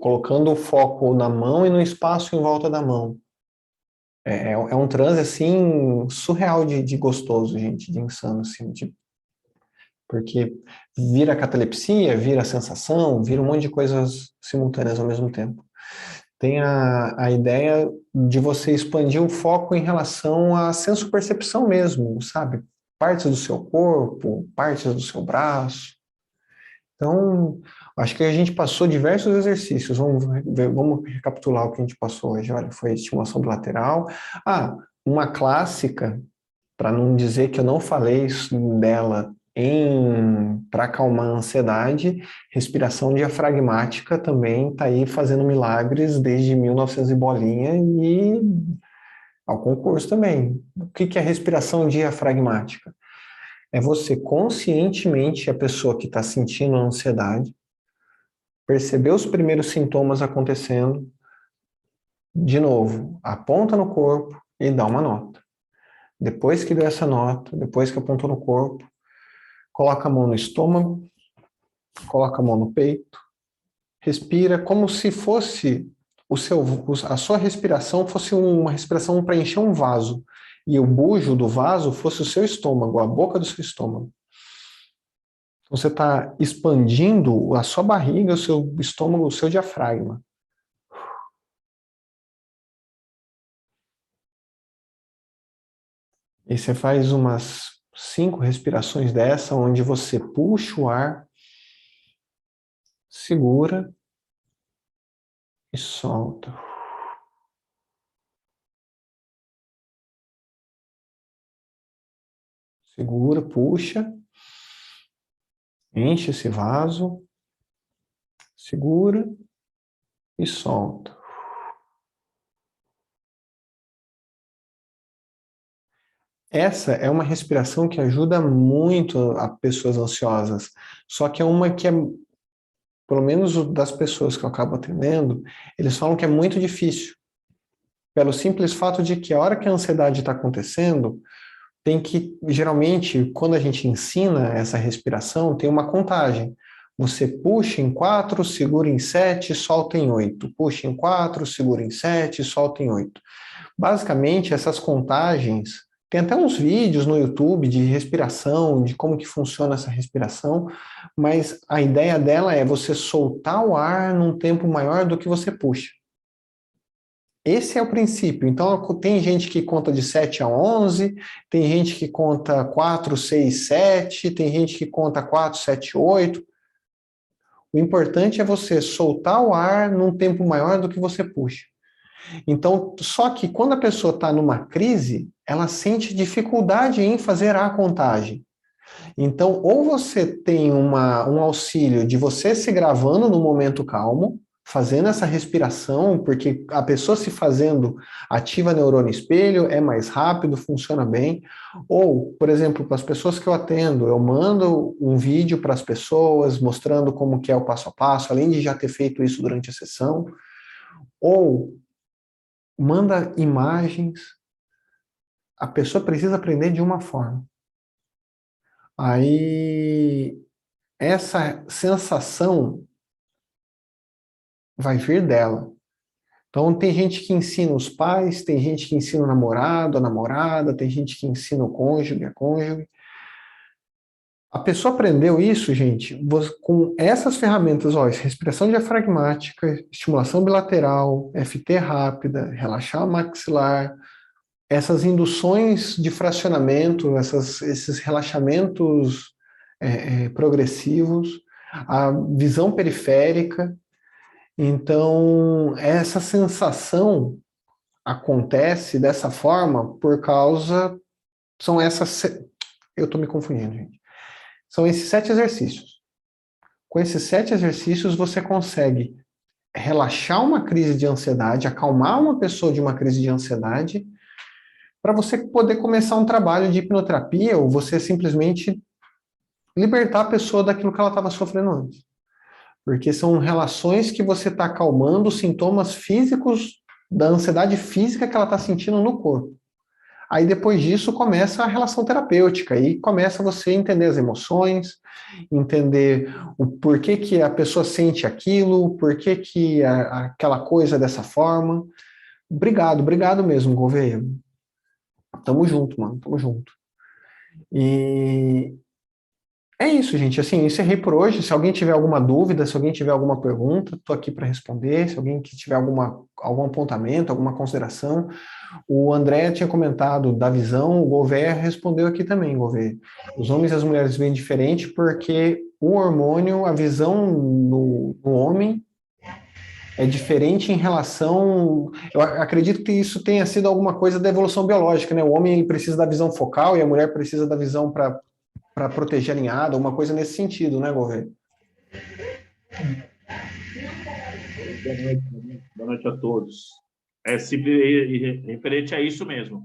colocando o foco na mão e no espaço em volta da mão. É um transe, assim, surreal de gostoso, gente, de insano, assim, porque vira catalepsia, vira sensação, vira um monte de coisas simultâneas ao mesmo tempo. Tem a ideia de você expandir o foco em relação à senso-percepção mesmo, sabe? Partes do seu corpo, partes do seu braço. Então, acho que a gente passou diversos exercícios. Vamos recapitular o que a gente passou hoje. Olha, foi estimulação bilateral. Uma clássica, para não dizer que eu não falei dela para acalmar a ansiedade, respiração diafragmática também está aí fazendo milagres desde 1900 e bolinha e ao concurso também. O que é respiração diafragmática? É você conscientemente, a pessoa que está sentindo a ansiedade, perceber os primeiros sintomas acontecendo, de novo, aponta no corpo e dá uma nota. Depois que deu essa nota, depois que apontou no corpo, coloca a mão no estômago, coloca a mão no peito, Respira como se fosse a sua respiração fosse uma respiração para encher um vaso. E o bujo do vaso fosse o seu estômago, a boca do seu estômago. Então, você está expandindo a sua barriga, o seu estômago, o seu diafragma. E você faz umas 5 respirações dessa, onde você puxa o ar, segura e solta. Segura, puxa, enche esse vaso, segura e solta. Essa é uma respiração que ajuda muito a pessoas ansiosas, só que é uma que é, pelo menos das pessoas que eu acabo atendendo, eles falam que é muito difícil, pelo simples fato de que a hora que a ansiedade está acontecendo, tem que, geralmente, quando a gente ensina essa respiração, tem uma contagem. Você puxa em 4, segura em 7, solta em 8. Puxa em 4, segura em 7, solta em 8. Basicamente, essas contagens, tem até uns vídeos no YouTube de respiração, de como que funciona essa respiração, mas a ideia dela é você soltar o ar num tempo maior do que você puxa. Esse é o princípio. Então, tem gente que conta de 7 a 11, tem gente que conta 4, 6, 7, tem gente que conta 4, 7, 8. O importante é você soltar o ar num tempo maior do que você puxa. Então, só que quando a pessoa está numa crise, ela sente dificuldade em fazer a contagem. Então, ou você tem um auxílio de você se gravando no momento calmo, fazendo essa respiração, porque a pessoa se fazendo ativa neurônio espelho, é mais rápido, funciona bem. Ou, por exemplo, para as pessoas que eu atendo, eu mando um vídeo para as pessoas mostrando como que é o passo a passo, além de já ter feito isso durante a sessão. Ou manda imagens. A pessoa precisa aprender de uma forma. Aí, essa sensação vai vir dela. Então, tem gente que ensina os pais, tem gente que ensina o namorado, a namorada, tem gente que ensina o cônjuge, a cônjuge. A pessoa aprendeu isso, gente, com essas ferramentas, ó, respiração diafragmática, estimulação bilateral, FT rápida, relaxar o maxilar, essas induções de fracionamento, esses relaxamentos progressivos, a visão periférica. Então, essa sensação acontece dessa forma por causa. São essas. Eu estou me confundindo, gente. São esses 7 exercícios. Com esses 7 exercícios, você consegue relaxar uma crise de ansiedade, acalmar uma pessoa de uma crise de ansiedade, para você poder começar um trabalho de hipnoterapia ou você simplesmente libertar a pessoa daquilo que ela estava sofrendo antes. Porque são relações que você está acalmando os sintomas físicos da ansiedade física que ela está sentindo no corpo. Aí depois disso começa a relação terapêutica, aí começa você a entender as emoções, entender o porquê que a pessoa sente aquilo, porquê que aquela coisa é dessa forma. Obrigado mesmo, Gouveia. Tamo junto, mano, tamo junto. E é isso, gente. Assim, encerrei por hoje. Se alguém tiver alguma dúvida, se alguém tiver alguma pergunta, estou aqui para responder. Se alguém que tiver algum apontamento, alguma consideração. O André tinha comentado da visão, o Gouveia respondeu aqui também, Gouveia. Os homens e as mulheres veem diferente porque o hormônio, a visão no homem é diferente em relação. Eu acredito que isso tenha sido alguma coisa da evolução biológica, né? O homem ele precisa da visão focal e a mulher precisa da visão para proteger a ninhada, uma coisa nesse sentido, né, Gouveia? Boa noite a todos. É sempre referente a isso mesmo.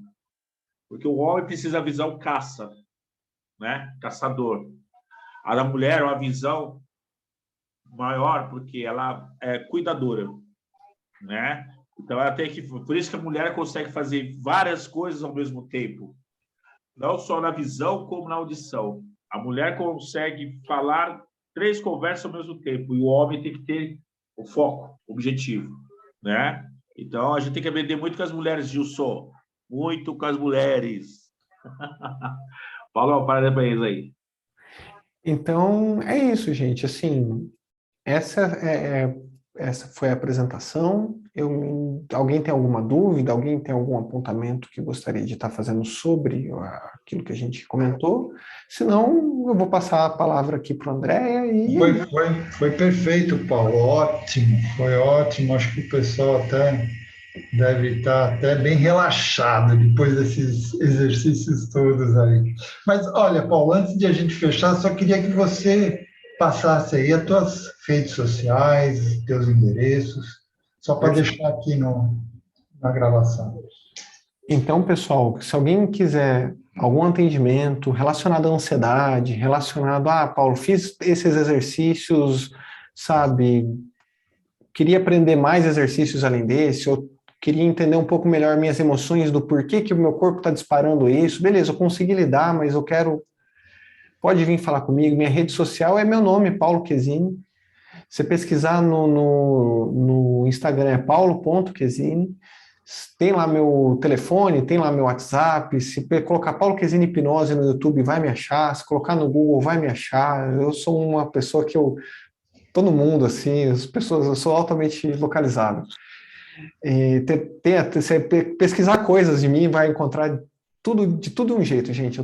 Porque o homem precisa da visão caça, né? Caçador. A da mulher é uma visão maior porque ela é cuidadora, né? Então ela tem que, por isso que a mulher consegue fazer várias coisas ao mesmo tempo, não só na visão como na audição. A mulher consegue falar 3 conversas ao mesmo tempo e o homem tem que ter o foco, o objetivo, né? Então, a gente tem que aprender muito com as mulheres, Gilson. Muito com as mulheres. Paulo, parabéns aí. Então, é isso, gente. Assim, essa foi a apresentação. Alguém tem alguma dúvida? Alguém tem algum apontamento que gostaria de estar fazendo sobre aquilo que a gente comentou? Senão, eu vou passar a palavra aqui para o Andréia e... Foi perfeito, Paulo. Ótimo, foi ótimo. Acho que o pessoal até deve estar até bem relaxado depois desses exercícios todos aí. Mas, olha, Paulo, antes de a gente fechar, só queria que você passasse aí as tuas redes sociais, teus endereços, só para deixar aqui na gravação. Então, pessoal, se alguém quiser algum atendimento relacionado à ansiedade, relacionado Paulo, fiz esses exercícios, sabe, queria aprender mais exercícios além desse, ou queria entender um pouco melhor minhas emoções, do porquê que o meu corpo está disparando isso, beleza, eu consegui lidar, mas eu quero... Pode vir falar comigo, minha rede social é meu nome, Paulo Chesini. Você pesquisar no Instagram é paulo.chesini, tem lá meu telefone, tem lá meu WhatsApp, se colocar Paulo Chesini Hipnose no YouTube vai me achar, se colocar no Google vai me achar, eu sou uma pessoa que todo mundo, assim, as pessoas, eu sou altamente localizado. E você pesquisar coisas de mim vai encontrar de tudo um jeito, gente,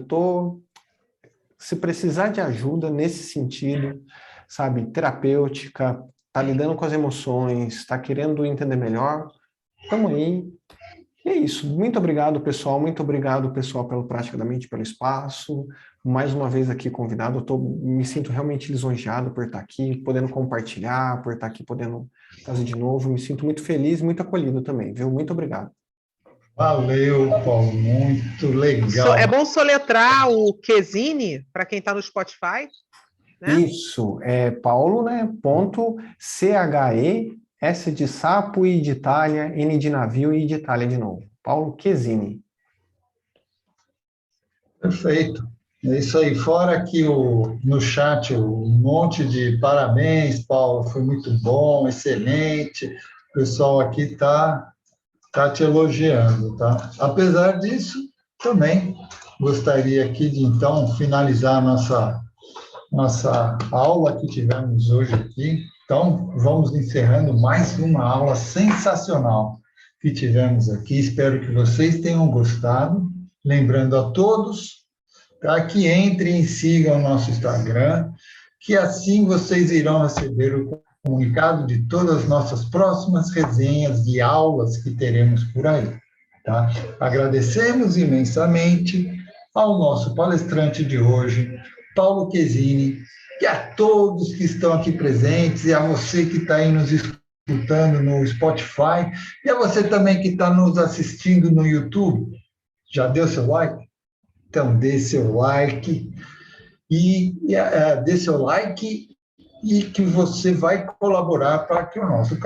se precisar de ajuda nesse sentido, sabe, terapêutica, tá lidando com as emoções, tá querendo entender melhor, estamos aí. E é isso. Muito obrigado, pessoal. Muito obrigado, pessoal, pelo Prática da Mente, pelo espaço. Mais uma vez aqui convidado. Me sinto realmente lisonjeado por estar aqui, podendo compartilhar, por estar aqui podendo fazer de novo. Me sinto muito feliz, muito acolhido também, viu? Muito obrigado. Valeu, Paulo. Muito legal. É bom soletrar o Chesini para quem está no Spotify, né? Isso, é Paulo, né? Ponto C-H-E, S de sapo, I de Itália, N de navio e de Itália de novo. Paulo Chesini. Perfeito. É isso aí. Fora aqui no chat um monte de parabéns, Paulo. Foi muito bom, excelente. O pessoal aqui está te elogiando, tá? Apesar disso, também gostaria aqui de, então, finalizar nossa aula que tivemos hoje aqui. Então, vamos encerrando mais uma aula sensacional que tivemos aqui. Espero que vocês tenham gostado. Lembrando a todos, tá, que entrem e sigam o nosso Instagram, que assim vocês irão receber o comunicado de todas as nossas próximas resenhas e aulas que teremos por aí. Tá? Agradecemos imensamente ao nosso palestrante de hoje, Paulo Chesini, e a todos que estão aqui presentes, e a você que está aí nos escutando no Spotify, e a você também que está nos assistindo no YouTube. Já deu seu like? Então, dê seu like, dê seu like, e que você vai colaborar para que o nosso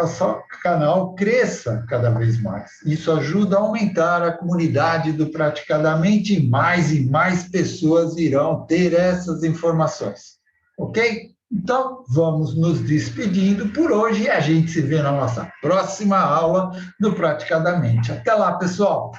canal cresça cada vez mais. Isso ajuda a aumentar a comunidade do Praticadamente e mais pessoas irão ter essas informações. Ok? Então, vamos nos despedindo por hoje e a gente se vê na nossa próxima aula do Praticadamente. Até lá, pessoal!